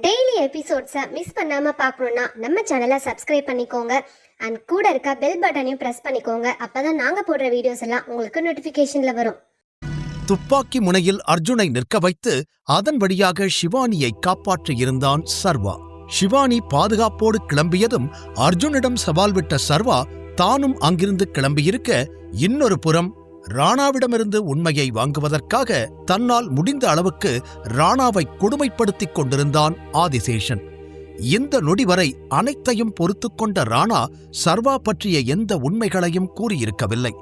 Daily எபிசோட்ஸை miss பண்ணாம பார்க்கணும்னா நம்ம சேனலை சப்ஸ்கிரைப் பண்ணிக்கோங்க அண்ட் கூட இருக்க பெல் பட்டனையும் பிரஸ் பண்ணிக்கோங்க. அப்பதான் நாங்க போடுற வீடியோஸ் எல்லாம் உங்களுக்கு நோட்டிபிகேஷன்ல வரும். துப்பாக்கி முனையில் அர்ஜுனை நிற்க வைத்து அதன் வழியாக ஷிவானியை காப்பாற்றியிருந்தான் சர்வா. ஷிவானி பாதுகாப்போடு கிளம்பியதும் அர்ஜுனிடம் சவால் விட்ட சர்வா தானும் அங்கிருந்து கிளம்பியிருக்க, இன்னொரு புறம் ராணாவிடமிருந்து உண்மையை வாங்குவதற்காக தன்னால் முடிந்த அளவுக்கு ராணாவை கொடுமைப்படுத்திக் கொண்டிருந்தான் ஆதிசேஷன். இந்த நொடி வரை அனைத்தையும் பொறுத்துக் கொண்ட ராணா சர்வா பற்றிய எந்த உண்மைகளையும் கூறியிருக்கவில்லை.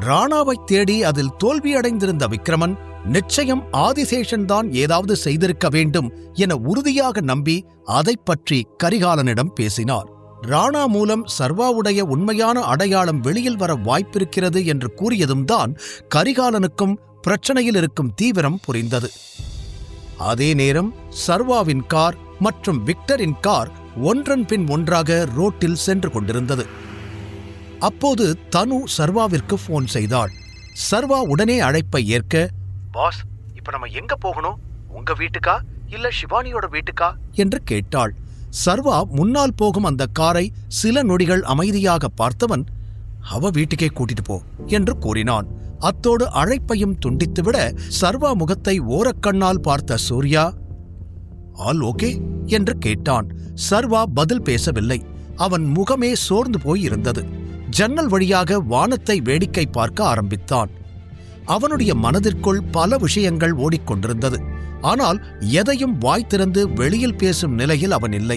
ராணாவை தேடி அதில் தோல்வியடைந்திருந்த விக்ரமன் நிச்சயம் ஆதிசேஷன் தான் ஏதாவது செய்திருக்க வேண்டும் என உறுதியாக நம்பி அதைப் பற்றி கரிகாலனிடம் பேசினார். ராணா மூலம் சர்வாவுடைய உண்மையான அடையாளம் வெளியில் வர வாய்ப்பிருக்கிறது என்று கூறியதும் தான் கரிகாலனுக்கும் பிரச்சனையில் இருக்கும் தீவிரம் புரிந்தது. அதே நேரம் சர்வாவின் கார் மற்றும் விக்டரின் கார் ஒன்றன் பின் ஒன்றாக ரோட்டில் சென்று கொண்டிருந்தது. அப்போது தனு சர்வாவிற்கு போன் செய்தாள். சர்வா உடனே அழைப்பை ஏற்க, பாஸ், இப்ப நம்ம எங்க போகணும்? உங்க வீட்டுக்கா இல்ல ஷிவானியோட வீட்டுக்கா என்று கேட்டாள். சர்வா முன்னால் போகும் அந்த காரை சில நொடிகள் அமைதியாக பார்த்தவன், அவ வீட்டுக்கே கூட்டிட்டு போ என்று கூறினான். அத்தோடு அழைப்பையும் துண்டித்துவிட சர்வா முகத்தை ஓரக்கண்ணால் பார்த்த சூர்யா, ஆல் ஓகே என்று கேட்டான். சர்வா பதில் பேசவில்லை. அவன் முகமே சோர்ந்து போய் இருந்தது. ஜன்னல் வழியாக வானத்தை வேடிக்கை பார்க்க ஆரம்பித்தான். அவனுடைய மனதிற்குள் பல விஷயங்கள் ஓடிக்கொண்டிருந்தது. ஆனால் எதையும் வாய் திறந்து வெளியில் பேசும் நிலையில் அவன் இல்லை.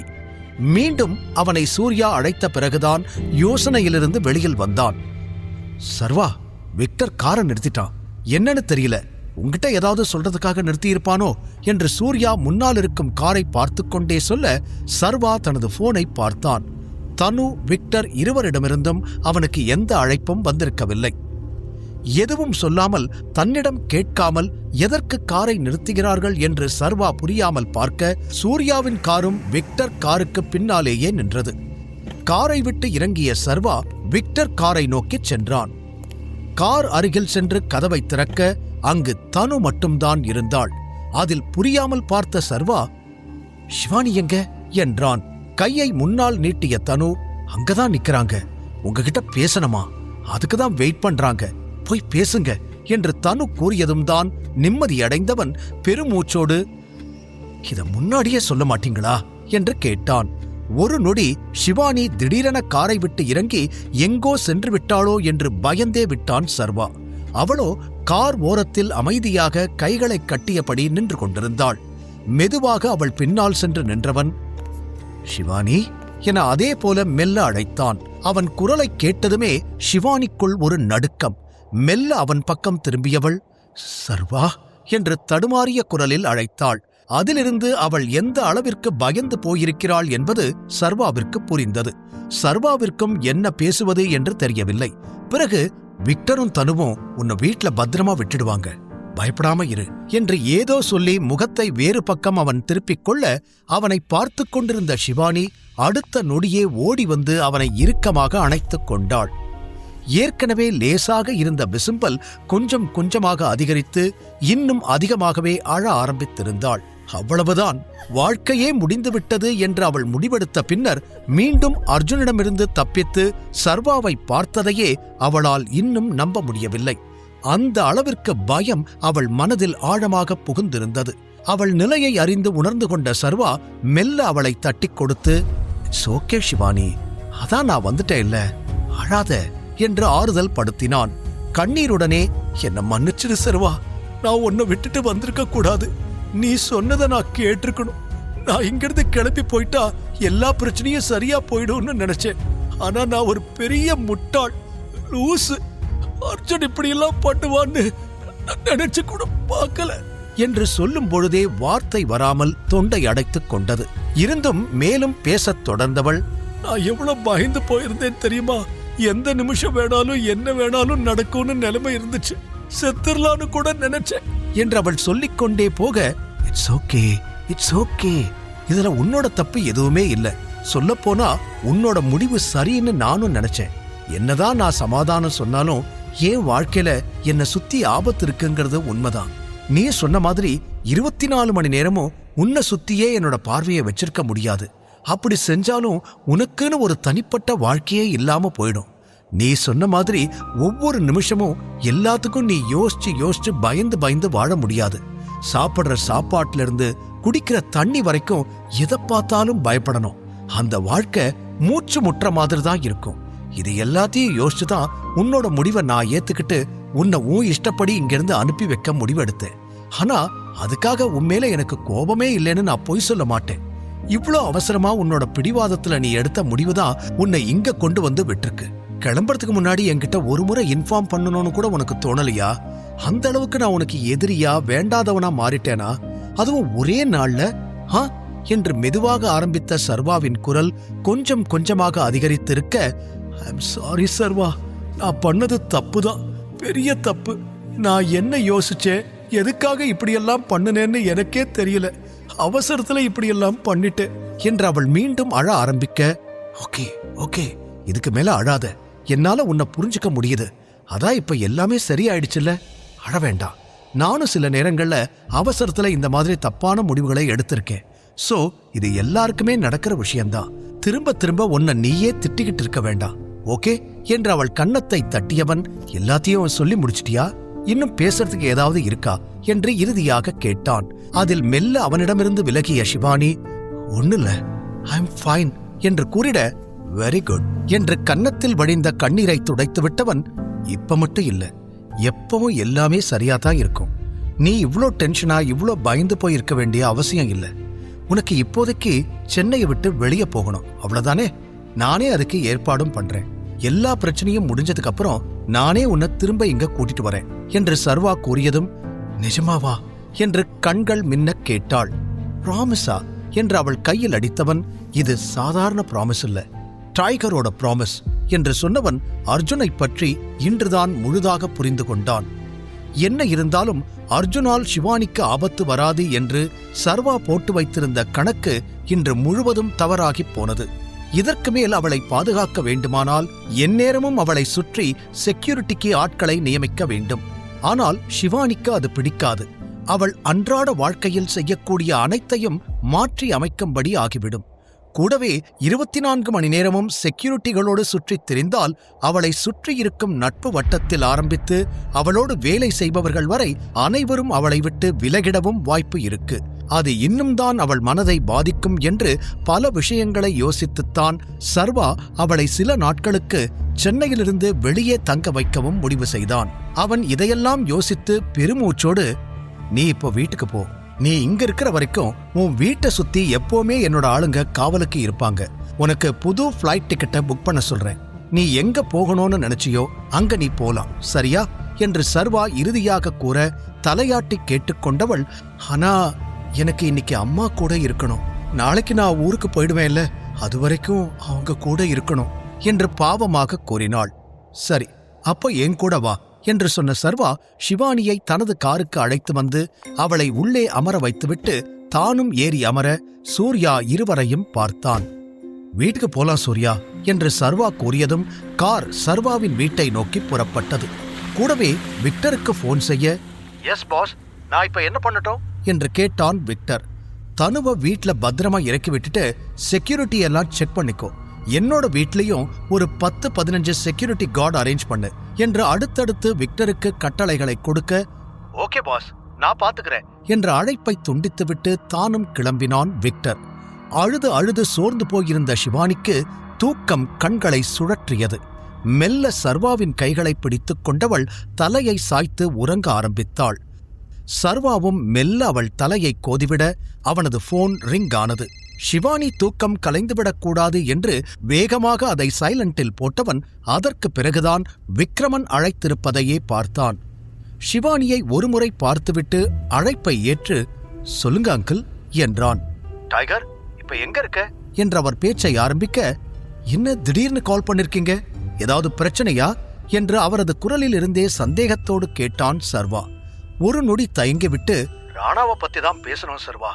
மீண்டும் அவனை சூர்யா அழைத்த பிறகுதான் யோசனையிலிருந்து வெளியில் வந்தான். சர்வா, விக்டர் காரை நிறுத்திட்டான். என்னன்னு தெரியல. உங்கிட்ட ஏதாவது சொல்றதுக்காக நிறுத்தியிருப்பானோ என்று சூர்யா முன்னால் இருக்கும் காரை பார்த்து கொண்டே சொல்ல, சர்வா தனது போனை பார்த்தான். தனு, விக்டர் இருவரிடமிருந்தும் அவனுக்கு எந்த அழைப்பும் வந்திருக்கவில்லை. எதுவும் சொல்லாமல், தன்னிடம் கேட்காமல் எதற்கு காரை நிறுத்துகிறார்கள் என்று சர்வா புரியாமல் பார்க்க, சூர்யாவின் காரும் விக்டர் காருக்கு பின்னாலேயே நின்றது. காரை விட்டு இறங்கிய சர்வா விக்டர் காரை நோக்கிச் சென்றான். கார் அருகில் சென்று கதவை திறக்க அங்கு தனு மட்டும்தான் இருந்தாள். அதில் புரியாமல் பார்த்த சர்வா, ஷிவானி எங்க என்றான். கையை முன்னால் நீட்டிய தனு, அங்கதான் நிக்கிறாங்க. உங்ககிட்ட பேசணுமா? அதுக்குதான் வெயிட் பண்றாங்க, போய் பேசுங்க என்று தனு கூறியதும் தான் நிம்மதியடைந்தவன் பெருமூச்சோடு, இத முன்னாடியே சொல்ல மாட்டீங்களா என்று கேட்டான். ஒரு நொடி ஷிவானி திடீரென காரை விட்டு இறங்கி எங்கோ சென்று விட்டாளோ என்று பயந்தே விட்டான் சர்வா. அவளோ கார் ஓரத்தில் அமைதியாக கைகளை கட்டியபடி நின்று கொண்டிருந்தாள். மெதுவாக அவள் பின்னால் சென்று நின்றவன், ஷிவானி என அதே போல மெல்ல அழைத்தான். அவன் குரலை கேட்டதுமே ஷிவானிக்குள் ஒரு நடுக்கம். மெல்ல அவன் பக்கம் திரும்பியவள், சர்வா என்று தடுமாறிய குரலில் அழைத்தாள். அதிலிருந்து அவள் எந்த அளவிற்கு பயந்து போயிருக்கிறாள் என்பது சர்வாவிற்கு புரிந்தது. சர்வாவிற்கும் என்ன பேசுவது என்று தெரியவில்லை. பிறகு, விக்டரும் தனுவும் உன்னை வீட்ல பத்திரமா விட்டுடுவாங்க, பயப்படாம இரு என்று ஏதோ சொல்லி முகத்தை வேறு பக்கம் அவன் திருப்பிக் கொள்ள, அவனை பார்த்து கொண்டிருந்த ஷிவானி அடுத்த நொடியே ஓடி வந்து அவனை இறுக்கமாக அணைத்துக் கொண்டாள். ஏற்கனவே லேசாக இருந்த விசும்பல் கொஞ்சம் கொஞ்சமாக அதிகரித்து இன்னும் அதிகமாகவே அழ ஆரம்பித்திருந்தாள். அவ்வளவுதான், வாழ்க்கையே முடிந்துவிட்டது என்று அவள் முடிவெடுத்த பின்னர் மீண்டும் அர்ஜுனிடமிருந்து தப்பித்து சர்வாவை பார்த்ததையே அவளால் இன்னும் நம்ப முடியவில்லை. அந்த அளவிற்கு பயம் அவள் மனதில் ஆழமாக புகுந்திருந்தது. அவள் நிலையை அறிந்து உணர்ந்து கொண்ட சர்வா மெல்ல அவளை தட்டிக் கொடுத்து, சோகே ஷிவானி, அதான் நான் வந்துட்டேன் இல்ல, அழாத என்று ஆறுதல் படுத்தினான். கண்ணீருடனே, என்ன மன்னிச்சிடு சர்வா, நான் உன்னை விட்டுட்டு வந்திருக்க கூடாது. நீ சொன்னதை நான் கேட்டிருக்கணும். நான் இங்கிருந்து கிளம்பி போயிட்டா எல்லா பிரச்சனையும் சரியா போயிடும்னு நினைச்சேன். ஆனா நான் ஒரு பெரிய முட்டாள், லூசு. அர்ஜுன் இப்படியெல்லாம் பண்ணுவான்னு நினைச்சு கூட பார்க்கல என்று சொல்லும் பொழுதே வார்த்தை வராமல் தொண்டை அடைத்துக் கொண்டது. இருந்தும் மேலும் பேசத் தொடர்ந்தவள், நான் எவ்வளவு பயந்து போயிருந்தேன் தெரியுமா? எந்த நிமிஷம் வேணாலும் என்ன வேணாலும் நடக்கும்னு நிலைமை இருந்துச்சு. செத்துர்லான்னு கூட நினைச்சேன் என்று அவள் சொல்லிக்கொண்டே போக, இட்ஸ் ஓகே, இட்ஸ் ஓகே, இதுல உன்னோட தப்பு எதுவுமே இல்ல. சொல்லப்போனா உன்னோட முடிவு சரின்னு நானும் நினைச்சேன். என்னதான் நான் சமாதானம் சொன்னாலும் என் வாழ்க்கையில என்ன சுத்தி ஆபத்து இருக்குங்கிறது உண்மைதான். நீ சொன்ன மாதிரி 24 மணி நேரமும் உன்னை சுத்தியே என்னோட பார்வையை வச்சிருக்க முடியாது. அப்படி செஞ்சாலும் உனக்குன்னு ஒரு தனிப்பட்ட வாழ்க்கையே இல்லாம போயிடும். நீ சொன்ன மாதிரி ஒவ்வொரு நிமிஷமும் எல்லாத்துக்கும் நீ யோசிச்சு பயந்து பயந்து வாழ முடியாது. சாப்பிடுற சாப்பாட்டுல இருந்து குடிக்கிற தண்ணி வரைக்கும் எதை பார்த்தாலும் பயப்படணும். அந்த வாழ்க்கை மூச்சு முட்டுற மாதிரி தான் இருக்கும். இது எல்லாத்தையும் யோசிச்சுதான் உன்னோட முடிவை நான் ஏத்துக்கிட்டு உன்னை உன் இஷ்டப்படி இங்கிருந்து அனுப்பி வைக்க முடிவெடுத்தேன். ஆனா அதுக்காக உண்மையில எனக்கு கோபமே இல்லைன்னு நான் பொய் சொல்ல மாட்டேன். இவ்ளோ அவசரமா உன்னோட பிடிவாதத்துல நீ எடுத்த முடிவுதான் உன்னை இங்க கொண்டு வந்து விட்டுருக்கு. கிளம்புறதுக்கு முன்னாடி என்கிட்ட ஒரு முறை இன்ஃபார்ம் பண்ணணும்னு கூட உனக்கு தோணலையா? அந்த அளவுக்கு நான் உனக்கு எதிரியா வேண்டாதவனா மாறிட்டேனா? அதுவும் ஒரே நாள்ல என்று மெதுவாக ஆரம்பித்த சர்வாவின் குரல் கொஞ்சம் கொஞ்சமாக அதிகரித்திருக்க, ஐம் சாரி சர்வா, நான் பண்ணது தப்புதான், பெரிய தப்பு. நான் என்ன யோசிச்சேன், எதுக்காக இப்படியெல்லாம் பண்ணுனேன்னு எனக்கே தெரியல. அவசரத்துல இப்படியெல்லாம் பண்ணிட்டேன் என்று அவள் மீண்டும் அழ ஆரம்பிக்க, ஓகே ஓகே, இதுக்கு மேல அழாத, என்னால உன்னை புரிஞ்சுக்க முடியுது. அதான் இப்ப எல்லாமே சரியாயிடுச்சுல்ல, அழ வேண்டாம். நானும் சில நேரங்கள்ல அவசரத்துல இந்த மாதிரி தப்பான முடிவுகளை எடுத்திருக்கேன். சோ இது எல்லாருக்குமே நடக்கிற விஷயம்தான். திரும்ப திரும்ப உன்னை நீயே திட்டிக்கிட்டு இருக்க வேண்டாம், ஓகே என்று அவள் கன்னத்தை தட்டியவன், எல்லாத்தையும் சொல்லி முடிச்சிட்டியா? இன்னும் பேசுறதுக்கு ஏதாவது இருக்கா என்று இறுதியாக கேட்டான். அதில் மெல்ல அவனிடமிருந்து விலகிய சிவானி, ஒண்ணுல, ஐ எம் ஃபைன் என்று கூறிட, வெரி குட் என்று கன்னத்தில் வழிந்த கண்ணீரை துடைத்து விட்டவன், இப்ப மட்டும் இல்ல, எப்பவும் எல்லாமே சரியாதான் இருக்கும். நீ இவ்ளோ டென்ஷனா இவ்ளோ பயந்து போயிருக்க வேண்டிய அவசியம் இல்ல. உனக்கு இப்போதைக்கு சென்னையை விட்டு வெளியே போகணும், அவ்வளவுதானே? நானே அதுக்கு ஏற்பாடும் பண்றேன். எல்லா பிரச்சனையும் முடிஞ்சதுக்கு அப்புறம் நானே உன்னை திரும்ப இங்க கூட்டிட்டு வரேன் என்று சர்வா கூறியதும், நிஜமாவா என்று கண்கள் மின்ன கேட்டாள். ப்ராமிஸா என்று அவள் கையில் அடித்தவன், இது சாதாரண ப்ராமிஸ் இல்ல, டைகரோட ப்ராமிஸ் என்று சொன்னவன் அர்ஜுனை பற்றி இன்றுதான் முழுதாக புரிந்து கொண்டான். என்ன இருந்தாலும் அர்ஜுனால் சிவானிக்கு ஆபத்து வராது என்று சர்வா போட்டு வைத்திருந்த கணக்கு இன்று முழுவதும் தவறாகி போனது. இதற்கு மேல் அவளை பாதுகாக்க வேண்டுமானால் எந்நேரமும் அவளை சுற்றி செக்யூரிட்டிக்கு ஆட்களை நியமிக்க வேண்டும். ஆனால் சிவானிக்கு அது பிடிக்காது. அவள் அன்றாட வாழ்க்கையில் செய்யக்கூடிய அனைத்தையும் மாற்றி அமைக்கும்படி ஆகிவிடும். கூடவே 24 மணி நேரமும் செக்யூரிட்டிகளோடு சுற்றித் திரிந்தால் அவளை சுற்றியிருக்கும் நட்பு வட்டத்தில் ஆரம்பித்து அவளோடு வேலை செய்பவர்கள் வரை அனைவரும் அவளை விட்டு விலகிடவும் வாய்ப்பு இருக்கு. அது இன்னும் தான் அவள் மனதை பாதிக்கும் என்று பல விஷயங்களை யோசித்துத்தான் சர்வா அவளை சில நாட்களுக்கு சென்னையிலிருந்து வெளியே தங்க வைக்கவும் முடிவு செய்தான். அவன் இதையெல்லாம் யோசித்து பெருமூச்சோடு, நீ இப்போ வீட்டுக்கு போ, நீ இங்க இருக்கிற வரைக்கும் உன் வீட்டை சுத்தி எப்பவுமே என்னோட ஆளுங்க காவலுக்கு இருப்பாங்க. உனக்கு புது ஃபிளைட் டிக்கெட்டை புக் பண்ண சொல்றேன். நீ எங்க போகணும்னு நினைச்சியோ அங்க நீ போலாம், சரியா என்று சர்வா இறுதியாக கூற தலையாட்டி கேட்டுக்கொண்டவள், ஆனா எனக்கு இன்னைக்கு அம்மா கூட இருக்கணும், நாளைக்கு நான் ஊருக்கு போயிடுவேன்ல, அது வரைக்கும் அவங்க கூட இருக்கணும் என்று பாவமாக கூறினாள். சரி, அப்போ என் கூட வா என்று சொன்ன சர்வா சிவானியை தனது காருக்கு அழைத்து வந்து அவளை உள்ளே அமர வைத்துவிட்டு தானும் ஏறி அமர சூர்யா இருவரையும் பார்த்தான். வீட்டுக்கு போலாம் சூர்யா என்று சர்வா கூறியதும் கார் சர்வாவின் வீட்டை நோக்கி புறப்பட்டது. கூடவே விக்டருக்கு போன் செய்ய, எஸ் பாஸ், நான் இப்ப என்ன பண்ணட்டும் என்று கேட்டான் விக்டர். தனுவ வீட்ல பத்திரமா இறக்கி விட்டுட்டு செக்யூரிட்டி எல்லாம் செக் பண்ணிக்கோ, என்னோட வீட்லயும் ஒரு 10-15 செக்யூரிட்டி கார்டு அரேஞ்ச் பண்ணு என்று அடுத்தடுத்து விக்டருக்கு கட்டளைகளை கொடுக்க, ஓகே பாஸ், நான் பாத்துக்கிறேன் என்ற அழைப்பை துண்டித்துவிட்டு தானும் கிளம்பினான் விக்டர். அழுது அழுது சோர்ந்து போயிருந்த சிவானிக்கு தூக்கம் கண்களை சுழற்றியது. மெல்ல சர்வாவின் கைகளை பிடித்துக் கொண்டவள் தலையை சாய்த்து உறங்க ஆரம்பித்தாள். சர்வாவும் மெல்ல அவள் தலையை கோதிவிட அவனது போன் ரிங் ஆனது. சிவானி தூக்கம் கலைந்துவிடக்கூடாது என்று வேகமாக அதை சைலண்டில் போட்டவன் அதற்கு பிறகுதான் விக்ரமன் அழைத்திருப்பதையே பார்த்தான். சிவானியை ஒருமுறை பார்த்துவிட்டு அழைப்பை ஏற்று, சொல்லுங்க அங்கிள் என்றான். டைகர், இப்ப எங்க இருக்க என்று அவர் பேச்சை ஆரம்பிக்க, என்ன திடீர்னு கால் பண்ணிருக்கீங்க, ஏதாவது பிரச்சனையா என்று அவரது குரலில் இருந்தே சந்தேகத்தோடு கேட்டான் சர்வா. ஒரு நொடி தயங்கிவிட்டு, ராணாவை பத்தி தான் பேசணும் சர்வா,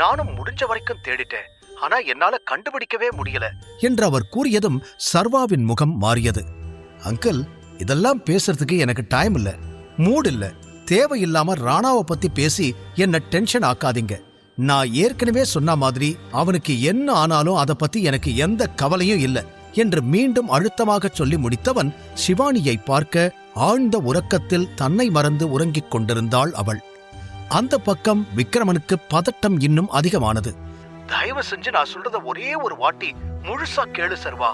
நானும் முடிஞ்ச வரைக்கும் தேடிட்டேன், ஆனா என்னால கண்டுபிடிக்கவே முடியல என்று அவர் கூறியதும் சர்வாவின் முகம் மாறியது. அங்கிள், இதெல்லாம் பேசுறதுக்கு எனக்கு டைம் இல்ல, மூட் இல்ல, தேவையில்லாம ராணாவை பத்தி பேசி என்ன டென்ஷன் ஆக்காதீங்க. நான் ஏற்கனவே சொன்ன மாதிரி அவனுக்கு என்ன ஆனாலும் அதை பத்தி எனக்கு எந்த கவலையும் இல்லை என்று மீண்டும் அழுத்தமாக சொல்லி முடித்தவன் சிவானியை பார்க்க ஆழ்ந்த உறக்கத்தில் தன்னை மறந்து உறங்கிக் கொண்டிருந்தாள் அவள். அந்த பக்கம் விக்ரமனுக்கு பதட்டம் இன்னும் அதிகமானது. தயவு செஞ்சு நான் சொல்றத ஒரே ஒரு வாட்டி முழுசா கேளு சர்வா.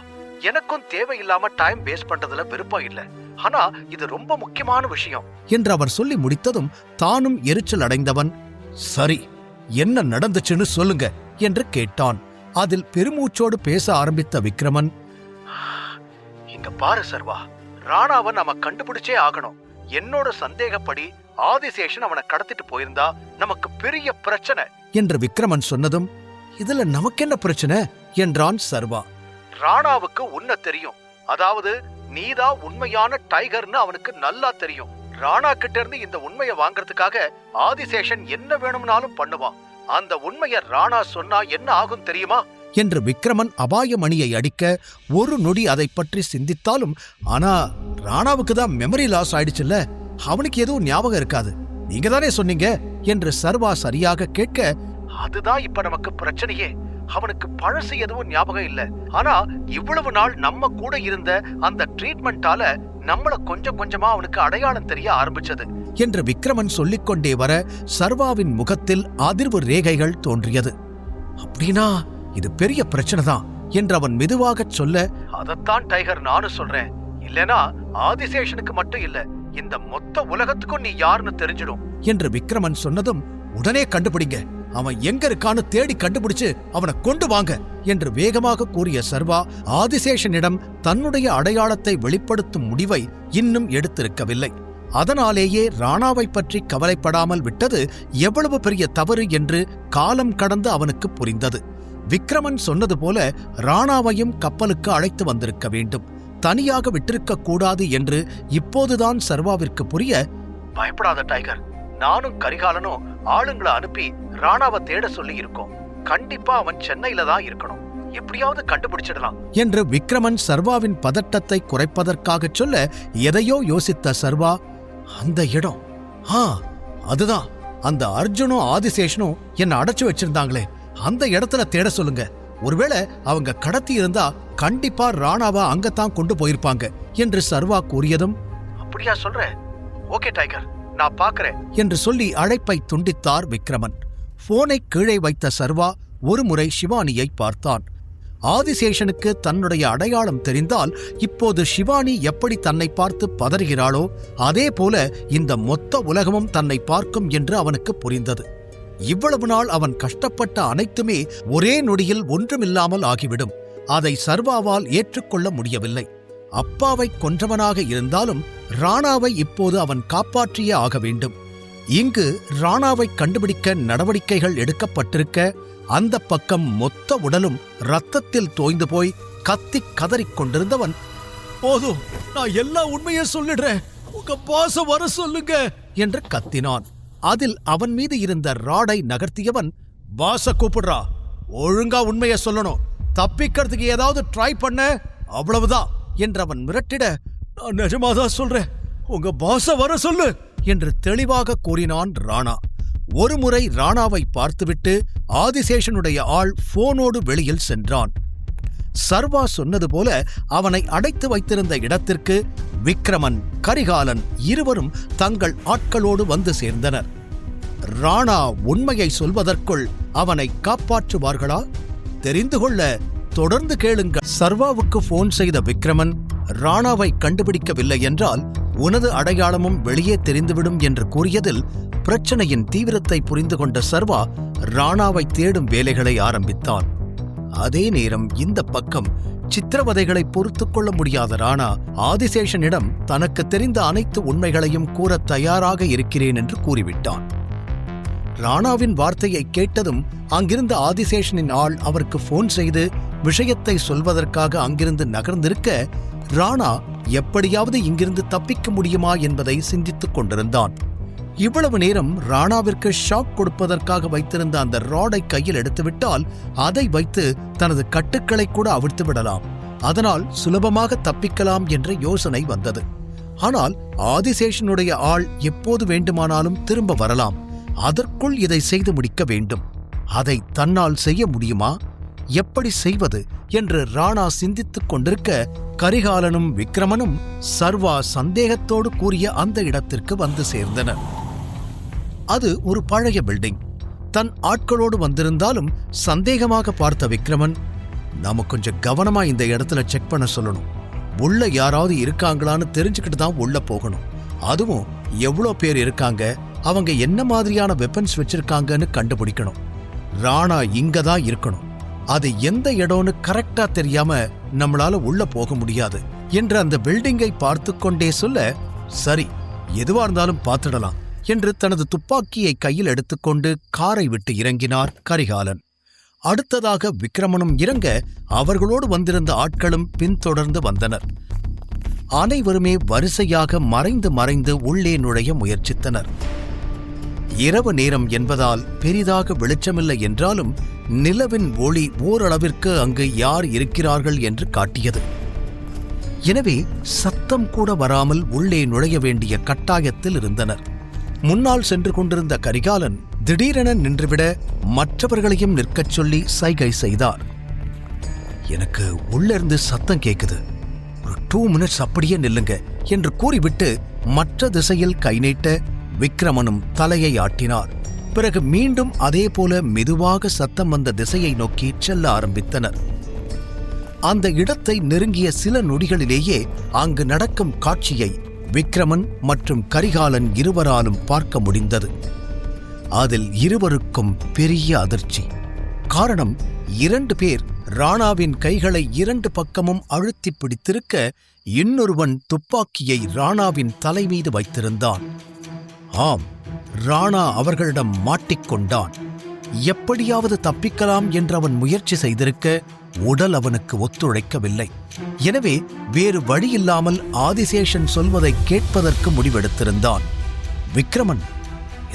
எனக்கும் தேவையில்லாம டைம் வேஸ்ட் பண்றதுல விருப்பம் இல்ல. ஆனா இது ரொம்ப முக்கியமான விஷயம் என்று அவர் சொல்லி முடித்ததும் தானும் எரிச்சல் அடைந்தவன், சரி என்ன நடந்துச்சுன்னு சொல்லுங்க என்று கேட்டான். அதில் பெருமூச்சோடு பேச ஆரம்பித்த விக்ரமன், இங்க பாரு சர்வா, ராணாவை நாம கண்டுபிடிச்சே ஆகணும். என்னோட சந்தேகப்படி ஆதிசேஷன் அவனை கடத்திட்டு போயிருந்தா நமக்கு பெரிய பிரச்சனை என்று விக்ரமன் சொன்னதும், இதுல நமக்கென்ன பிரச்சனை என்றான் சர்வா. ராணாவுக்கு உன்ன தெரியும், அதாவது நீதான் உண்மையான டைகர்னு அவனுக்கு நல்லா தெரியும். ராணா கிட்ட இருந்து இந்த உண்மையை வாங்கறதுக்காக ஆதிசேஷன் என்ன வேணும்னாலும் பண்ணுவான். அந்த உண்மையை ராணா சொன்னா என்ன ஆகும் தெரியுமா என்று விக்ரமன் அபாய மணியை அடிக்க ஒரு நொடி அதை பற்றி சிந்தித்தாலும், ஆனா ராணாவுக்கு தான் மெமரி லாஸ் ஆயிடுச்சுல்ல, அவனுக்கு எதுவும் ஞாபகம் இருக்காது, நீங்க தானே சொன்னீங்க என்று சர்வா சரியாக கேட்க, அதுதான் இப்ப நமக்கு பிரச்சனையே. அவனுக்கு பழசு எதுவும் ஞாபகம் இல்ல. ஆனா இவ்வளவு நாள் நம்ம கூட இருந்த அந்த ட்ரீட்மெண்டால நம்மள கொஞ்சம் கொஞ்சமா அவனுக்கு அடையாளம் தெரிய ஆரம்பிச்சது என்று விக்ரமன் சொல்லிக்கொண்டே வர சர்வாவின் முகத்தில் அதிர்வு ரேகைகள் தோன்றியது. அப்படின்னா இது பெரிய பிரச்சனை தான் என்று அவன் மெதுவாகச் சொல்ல, அதத்தான் டைகர் நானும் சொல்றேன். இல்லனா ஆதிசேஷனுக்கு மட்டும் இல்ல, இந்த மொத்த உலகத்துக்கும் நீ யாருன்னு தெரிஞ்சிடும் என்று விக்ரமன் சொன்னதும், உடனே கண்டுபிடிங்க, அவன் எங்க இருக்கான்னு தேடி கண்டுபிடிச்சு அவனை கொண்டு வாங்க என்று வேகமாக கூறிய சர்வா ஆதிசேஷனிடம் தன்னுடைய அடையாளத்தை வெளிப்படுத்தும் முடிவை இன்னும் எடுத்திருக்கவில்லை. அதனாலேயே ராணாவை பற்றி கவலைப்படாமல் விட்டது எவ்வளவு பெரிய தவறு என்று காலம் கடந்து அவனுக்கு புரிந்தது. விக்ரமன் சொன்னது போல ராணாவையும் கப்பலுக்கு அழைத்து வந்திருக்க வேண்டும், தனியாக விட்டிருக்க கூடாது என்று இப்போதுதான் சர்வாவிற்கு புரிய, பயப்படாத டைகர், நானும் கரிகாலனும் ஆளுங்களை அனுப்பி ராணாவை தேட சொல்லி இருக்கோம். கண்டிப்பா அவன் சென்னையில தான் இருக்கணும், எப்படியாவது கண்டுபிடிச்சிடலாம் என்று விக்ரமன் சர்வாவின் பதட்டத்தை குறைப்பதற்காக சொல்ல, எதையோ யோசித்த சர்வா, அந்த இடம், அதுதான் அந்த அர்ஜுனும் ஆதிசேஷனும் என்ன அடைச்சு வச்சிருந்தாங்களே, அந்த இடத்துல தேட சொல்லுங்க. ஒருவேளை அவங்க கடத்தி இருந்தா கண்டிப்பா ராணாவை அங்கத்தான் கொண்டு போயிருப்பாங்க என்று சர்வா கூறியதும், அப்படியா சொல்ற? ஓகே டைகர், நான் பாக்குறேன் என்று சொல்லி அழைப்பை துண்டித்தார் விக்ரமன். போனை கீழே வைத்த சர்வா ஒரு முறை சிவானியை பார்த்தான். ஆதிசேஷனுக்கு தன்னுடைய அடையாளம் தெரிந்தால் இப்போது சிவானி எப்படி தன்னை பார்த்து பதறுகிறாளோ அதே போல இந்த மொத்த உலகமும் தன்னை பார்க்கும் என்று அவனுக்கு புரிந்தது. இவ்வளவு நாள் அவன் கஷ்டப்பட்ட அனைத்துமே ஒரே நொடியில் ஒன்றுமில்லாமல் ஆகிவிடும். அதை சர்வாவால் ஏற்றுக்கொள்ள முடியவில்லை. அப்பாவை கொன்றவனாக இருந்தாலும் ராணாவை இப்போது அவன் காப்பாற்றியே ஆக வேண்டும். இங்கு ராணாவை கண்டுபிடிக்க நடவடிக்கைகள் எடுக்கப்பட்டிருக்க, அந்த பக்கம் மொத்த உடலும் ரத்தத்தில் தோய்ந்து போய் கத்தி கதறிக் கொண்டிருந்தவன், போதும், நான் எல்லா உண்மையை சொல்லிடுறேன், உங்க பாச வர சொல்லுங்க என்று கத்தினான். அதில் அவன் மீது இருந்த ராடை நகர்த்தியவன், பாச கூப்பிடுறா, ஒழுங்கா உண்மையை சொல்லணும், தப்பிக்கிறதுக்கு ஏதாவது ட்ரை பண்ண அவ்வளவுதான் என்றவன் மிரட்டிட, நான் நிஜமாதான் சொல்றேன், உங்க பாச வர சொல்லு என்று தெளிவாக கூறினான் ராணா. ஒருமுறை ராணாவை பார்த்துவிட்டு ஆதிசேஷனுடைய ஆள் போனோடு வெளியில் சென்றான். சர்வா சொன்னது போல அவனை அடைத்து வைத்திருந்த இடத்திற்கு விக்ரமன், கரிகாலன் இருவரும் தங்கள் ஆட்களோடு வந்து சேர்ந்தனர். ராணா உண்மையை சொல்வதற்குள் அவனை காப்பாற்றுவார்களா? தெரிந்து கொள்ள தொடர்ந்து கேளுங்கள். சர்வாவுக்கு போன் செய்த விக்ரமன், ராணாவை கண்டுபிடிக்கவில்லை என்றால் உனது அடையாளமும் வெளியே தெரிந்துவிடும் என்று கூறியதில் பிரச்சனையின் தீவிரத்தை புரிந்து கொண்ட சர்வா ராணாவை தேடும் வேலைகளை ஆரம்பித்தான். அதே நேரம் இந்த பக்கம் சித்திரவதைகளை பொறுத்துக் கொள்ள முடியாத ராணா ஆதிசேஷனிடம் தனக்கு தெரிந்த அனைத்து உண்மைகளையும் கூற தயாராக இருக்கிறேன் என்று கூறிவிட்டான். ராணாவின் வார்த்தையை கேட்டதும் அங்கிருந்த ஆதிசேஷனின் ஆள் அவருக்கு போன் செய்து விஷயத்தை சொல்வதற்காக அங்கிருந்து நகர்ந்திருக்க, ராணா எப்படியாவது இங்கிருந்து தப்பிக்க முடியுமா என்பதை சிந்தித்துக் கொண்டிருந்தான். இவ்வளவு நேரம் ராணாவிற்கு ஷாக் கொடுப்பதற்காக வைத்திருந்த அந்த ராடை கையில் எடுத்துவிட்டால் அதை வைத்து தனது கட்டுக்களை கூட அவிழ்த்து விடலாம். அதனால் சுலபமாக தப்பிக்கலாம் என்ற யோசனை வந்தது. ஆனால் ஆதிசேஷனுடைய ஆள் எப்போது வேண்டுமானாலும் திரும்ப வரலாம். அதற்குள் இதை செய்து முடிக்க வேண்டும். அதை தன்னால் செய்ய முடியுமா? எப்படி செய்வது என்று ராணா சிந்தித்துக் கொண்டிருக்க கரிகாலனும் விக்கிரமனும் சர்வா சந்தேகத்தோடு கூறிய அந்த இடத்திற்கு வந்து சேர்ந்தனர். அது ஒரு பழைய பில்டிங். தன் ஆட்களோடு வந்திருந்தாலும் சந்தேகமாக பார்த்த விக்கிரமன், நாம கொஞ்சம் கவனமா இந்த இடத்துல செக் பண்ண சொல்லணும். உள்ள யாராவது இருக்காங்களான்னு தெரிஞ்சுக்கிட்டு தான் உள்ள போகணும். அதுவும் எவ்வளோ பேர் இருக்காங்க, அவங்க என்ன மாதிரியான வெப்பன்ஸ் வச்சிருக்காங்கன்னு கண்டுபிடிக்கணும். ராணா இங்க தான் இருக்கணும். அது எந்த இடம்னு கரெக்டா தெரியாம நம்மளால உள்ள போக முடியாது என்று அந்த பில்டிங்கை பார்த்து கொண்டே சொல்ல, சரி எதுவா இருந்தாலும் பார்த்துடலாம் என்று தனது துப்பாக்கியை கையில் எடுத்துக்கொண்டு காரை விட்டு இறங்கினார் கரிகாலன். அடுத்ததாக விக்கிரமனும் இறங்க அவர்களோடு வந்திருந்த ஆட்களும் பின்தொடர்ந்து வந்தனர். அனைவருமே வரிசையாக மறைந்து மறைந்து உள்ளே நுழைய முயற்சித்தனர். இரவு நேரம் என்பதால் பெரிதாக வெளிச்சமில்லை என்றாலும் நிலவின் ஒளி ஓரளவிற்கு அங்கு யார் இருக்கிறார்கள் என்று காட்டியது. எனவே சத்தம் கூட வராமல் உள்ளே நுழைய வேண்டிய கட்டாயத்தில் இருந்தனர். முன்னால் சென்று கொண்டிருந்த கரிகாலன் திடீரென நின்றுவிட மற்றவர்களையும் நிற்கச் சொல்லி சைகை செய்தார். எனக்கு உள்ளிருந்து சத்தம் கேக்குது, ஒரு 2 மினிட்ஸ் அப்படியே நில்லுங்க என்று கூறிவிட்டு மற்ற திசையில் கை நீட்ட விக்கிரமனும் தலையை ஆட்டினார். பிறகு மீண்டும் அதேபோல மெதுவாக சத்தம் வந்த திசையை நோக்கி செல்ல ஆரம்பித்தனர். அந்த இடத்தை நெருங்கிய சில நொடிகளிலேயே அங்கு நடக்கும் காட்சியை விக்கிரமன் மற்றும் கரிகாலன் இருவராலும் பார்க்க முடிந்தது. அதில் இருவருக்கும் பெரிய அதிர்ச்சி. காரணம், 2 பேர் ராணாவின் கைகளை 2 பக்கமும் அழுத்தி பிடித்திருக்க, இன்னொருவன் துப்பாக்கியை ராணாவின் தலைமீது வைத்திருந்தான். ஆம், ராணா அவர்களிடம் மாட்டிக்கொண்டான். எப்படியாவது தப்பிக்கலாம் என்று அவன் முயற்சி செய்திருக்க உடல் அவனுக்கு ஒத்துழைக்கவில்லை. எனவே வேறு வழியில்லாமல் ஆதிசேஷன் சொல்வதை கேட்பதற்கு முடிவெடுத்திருந்தான். விக்கிரமன்,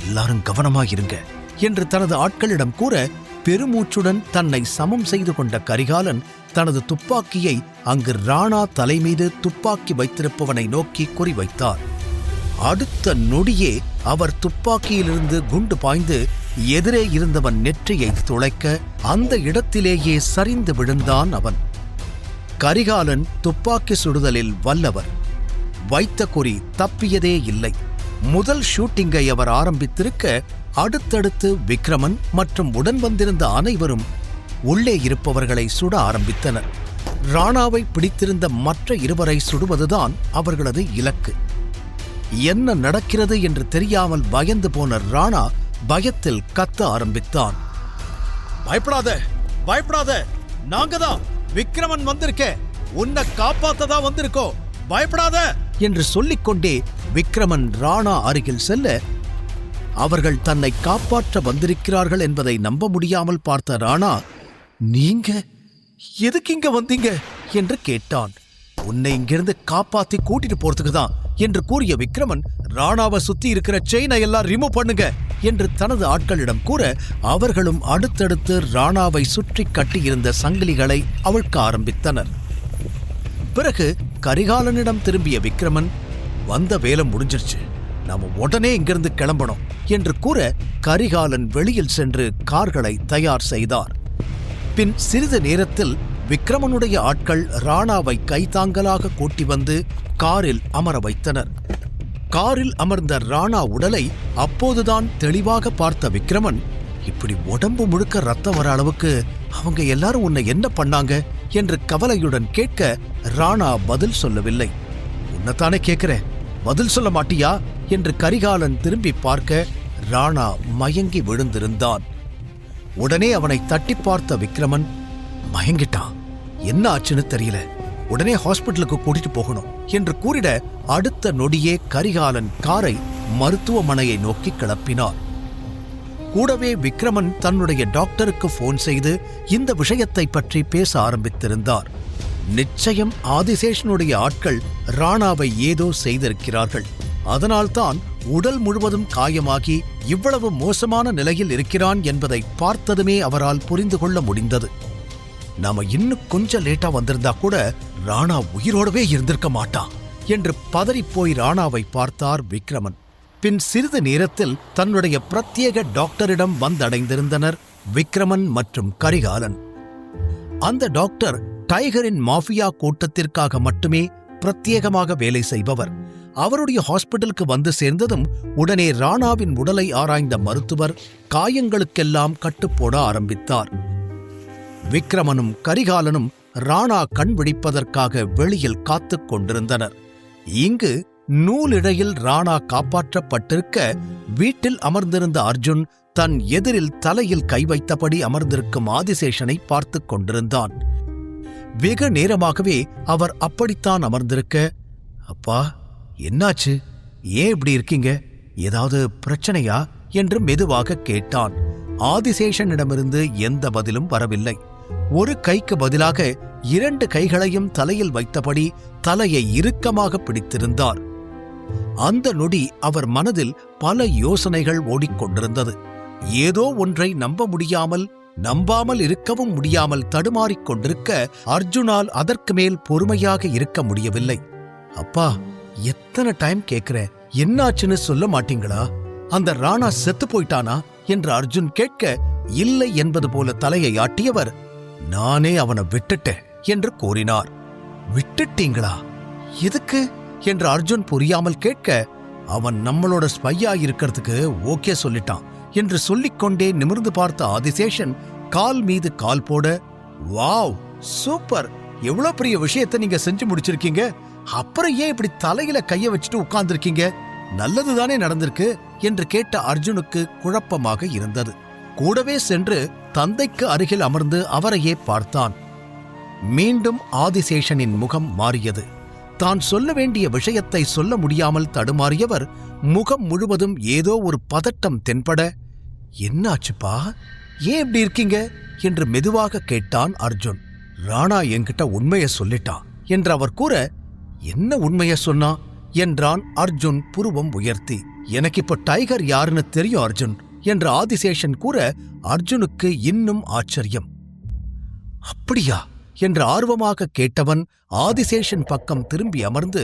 எல்லாரும் கவனமாயிருங்க என்று தனது ஆட்களிடம் கூற, பெருமூச்சுடன் தன்னை சமம் செய்து கொண்ட கரிகாலன் தனது துப்பாக்கியை அங்கு ராணா தலைமீது துப்பாக்கி வைத்திருப்பவனை நோக்கி குறிவைத்தார். அடுத்த நொடியே அவர் துப்பாக்கியிலிருந்து குண்டு பாய்ந்து எதிரே இருந்தவன் நெற்றியை துளைக்க அந்த இடத்திலேயே சரிந்து விழுந்தான் அவன். கரிகாலன் துப்பாக்கி சுடுதலில் வல்லவர். வைத்த குறி தப்பியதே இல்லை. முதல் ஷூட்டிங்கை அவர் ஆரம்பித்திருக்க, அடுத்தடுத்து விக்கிரமன் மற்றும் உடன் வந்திருந்த அனைவரும் உள்ளே இருப்பவர்களை சுட ஆரம்பித்தனர். ராணாவை பிடித்திருந்த மற்ற இருவரை சுடுவதுதான் அவர்களது இலக்கு. என்ன நடக்கிறது என்று தெரியாமல் பயந்து போன ராணா பயத்தில் கத்த ஆரம்பித்தான். பயப்படாத, பயப்படாத, நாங்கதான் விக்கிரமன் வந்திருக்க, உன்னை காப்பாத்ததா வந்திருக்கோம், பயப்படாத என்று சொல்லிக்கொண்டே விக்கிரமன் ராணா அருகில் செல்ல, அவர்கள் தன்னை காப்பாற்ற வந்திருக்கிறார்கள் என்பதை நம்ப முடியாமல் பார்த்த ராணா, நீங்க எதுக்கு இங்க வந்தீங்க என்று கேட்டான். உன்னை இங்கிருந்து காப்பாத்தி கூட்டிட்டு போறதுக்கு தான் என்று கூறிய விக்கிரமன், ராணாவை சுத்தி இருக்கிற செயினை எல்லாம் ரிமூவ் பண்ணுங்க என்று தனது ஆட்களிடம் கூற, அவர்களும் அடுத்தடுத்து ராணாவை சுற்றி கட்டியிருந்த சங்கிலிகளை அவிழ்க்க ஆரம்பித்தனர். பிறகு கரிகாலனிடம் திரும்பிய விக்கிரமன், வந்த வேலை முடிஞ்சிருச்சு, நாம உடனே இங்கிருந்து கிளம்பணும் என்று கூற, கரிகாலன் வெளியில் சென்று கார்களை தயார் செய்தார். பின் சிறிது நேரத்தில் விக்கிரமனுடைய ஆட்கள் ராணாவை கைதாங்கலாக கூட்டி வந்து காரில் அமர வைத்தனர். காரில் அமர்ந்த ராணா உடலை அப்போதுதான் தெளிவாக பார்த்த விக்கிரமன், இப்படி உடம்பு முழுக்க ரத்தம் வர அளவுக்கு அவங்க எல்லாரும் உன்னை என்ன பண்ணாங்க என்று கவலையுடன் கேட்க, ராணா பதில் சொல்லவில்லை. உன்னைத்தானே கேட்கிறேன், பதில் சொல்ல மாட்டியா என்று கரிகாலன் திரும்பி பார்க்க, ராணா மயங்கி விழுந்திருந்தான். உடனே அவனை தட்டி பார்த்த விக்கிரமன், மயங்கிட்டான், என்ன ஆச்சுன்னு தெரியல, உடனே ஹாஸ்பிட்டலுக்கு கூட்டிட்டு போகணும் என்று கூறிட, அடுத்த நொடியே கரிகாலன் காரை மருத்துவமனையை நோக்கி கிளப்பினார். கூடவே விக்கிரமன் தன்னுடைய டாக்டருக்கு போன் செய்து இந்த விஷயத்தை பற்றி பேச ஆரம்பித்திருந்தார். நிச்சயம் ஆதிசேஷனுடைய ஆட்கள் ராணாவை ஏதோ செய்திருக்கிறார்கள். அதனால்தான் உடல் முழுவதும் காயமாகி இவ்வளவு மோசமான நிலையில் இருக்கிறான் என்பதை பார்த்ததுமே அவரால் புரிந்து கொள்ள முடிந்தது. நாம இன்னும் கொஞ்சம் லேட்டா வந்திருந்தா கூட ராணா உயிரோடவே இருந்திருக்க மாட்டான் என்று பதறிப்போய் ராணாவை பார்த்தார் விக்ரமன். பின் சிறிது நேரத்தில் தன்னுடைய பிரத்யேக டாக்டரிடம் வந்தடைந்திருந்தனர் விக்ரமன் மற்றும் கரிகாலன். அந்த டாக்டர் டைகரின் மாஃபியா கூட்டத்திற்காக மட்டுமே பிரத்யேகமாக வேலை செய்பவர். அவருடைய ஹாஸ்பிட்டலுக்கு வந்து சேர்ந்ததும் உடனே ராணாவின் உடலை ஆராய்ந்த மருத்துவர் காயங்களுக்கெல்லாம் கட்டுப்போட ஆரம்பித்தார். விக்ரமனும் கரிகாலனும் ராணா கண் விழிப்பதற்காக வெளியில் காத்துக் கொண்டிருந்தனர். இங்கு நூலிழையில் ராணா காப்பாற்றப்பட்டிருக்க வீட்டில் அமர்ந்திருந்த அர்ஜுன் தன் எதிரில் தலையில் கை வைத்தபடி அமர்ந்திருக்கும் ஆதிசேஷனை பார்த்துக் கொண்டிருந்தான். வெகு நேரமாகவே அவர் அப்படித்தான் அமர்ந்திருக்க, அப்பா என்னாச்சு, ஏன் இப்படி இருக்கீங்க, ஏதாவது பிரச்சனையா என்று மெதுவாக கேட்டான். ஆதிசேஷனிடமிருந்து எந்த பதிலும் வரவில்லை. ஒரு கைக்கு பதிலாக 2 கைகளையும் தலையில் வைத்தபடி தலையை இறுக்கமாக பிடித்திருந்தார். அந்த நொடி அவர் மனதில் பல யோசனைகள் ஓடிக்கொண்டிருந்தது. ஏதோ ஒன்றை நம்பாமல் இருக்கவும் முடியாமல் தடுமாறிக் கொண்டிருக்க அர்ஜுனால் அதற்கு மேல் பொறுமையாக இருக்க முடியவில்லை. அப்பா எத்தனை டைம் கேட்கிற, என்னாச்சுன்னு சொல்ல மாட்டீங்களா? அந்த ராணா செத்து போயிட்டானா என்று அர்ஜுன் கேட்க, இல்லை என்பது போல தலையை ஆட்டியவர், நானே அவனை விட்டுட்டேன் என்று கூறினார். விட்டுட்டீங்களா? எதுக்கு என்று அர்ஜுன் புரியாமல் கேட்க, அவன் நம்மளோட ஸ்பையா இருக்கிறதுக்கு ஓகே சொல்லிட்டான் என்று சொல்லிக்கொண்டே நிமிர்ந்து பார்த்த ஆதிசேஷன் கால் மீது கால் போட, வாவ் சூப்பர், எவ்வளவு பெரிய விஷயத்தை நீங்க செஞ்சு முடிச்சிருக்கீங்க, அப்புறம் ஏன் இப்படி தலையில கைய வச்சுட்டு உட்கார்ந்திருக்கீங்க, நல்லதுதானே நடந்திருக்கு என்று கேட்ட அர்ஜுனுக்கு குழப்பமாக இருந்தது. கூடவே சென்று தந்தைக்கு அருகில் அமர்ந்து அவரையே பார்த்தான். மீண்டும் ஆதிசேஷனின் முகம் மாறியது. தான் சொல்ல வேண்டிய விஷயத்தை சொல்ல முடியாமல் தடுமாறியவர் முகம் முழுவதும் ஏதோ ஒரு பதட்டம் தென்பட, என்னாச்சுப்பா, ஏன் இப்படி இருக்கீங்க என்று மெதுவாக கேட்டான் அர்ஜுன். ராணா என்கிட்ட உண்மைய சொல்லிட்டான் என்று அவர் கூற, என்ன உண்மைய சொன்னா என்றான் அர்ஜுன் புருவம் உயர்த்தி. எனக்கு இப்ப டைகர் யாருன்னு தெரியும் அர்ஜுன் என்று ஆதிசேஷன் கூற, அர்ஜுனுக்கு இன்னும் ஆச்சரியம். அப்படியா என்று ஆர்வமாக கேட்டவன் ஆதிசேஷன் பக்கம் திரும்பி அமர்ந்து,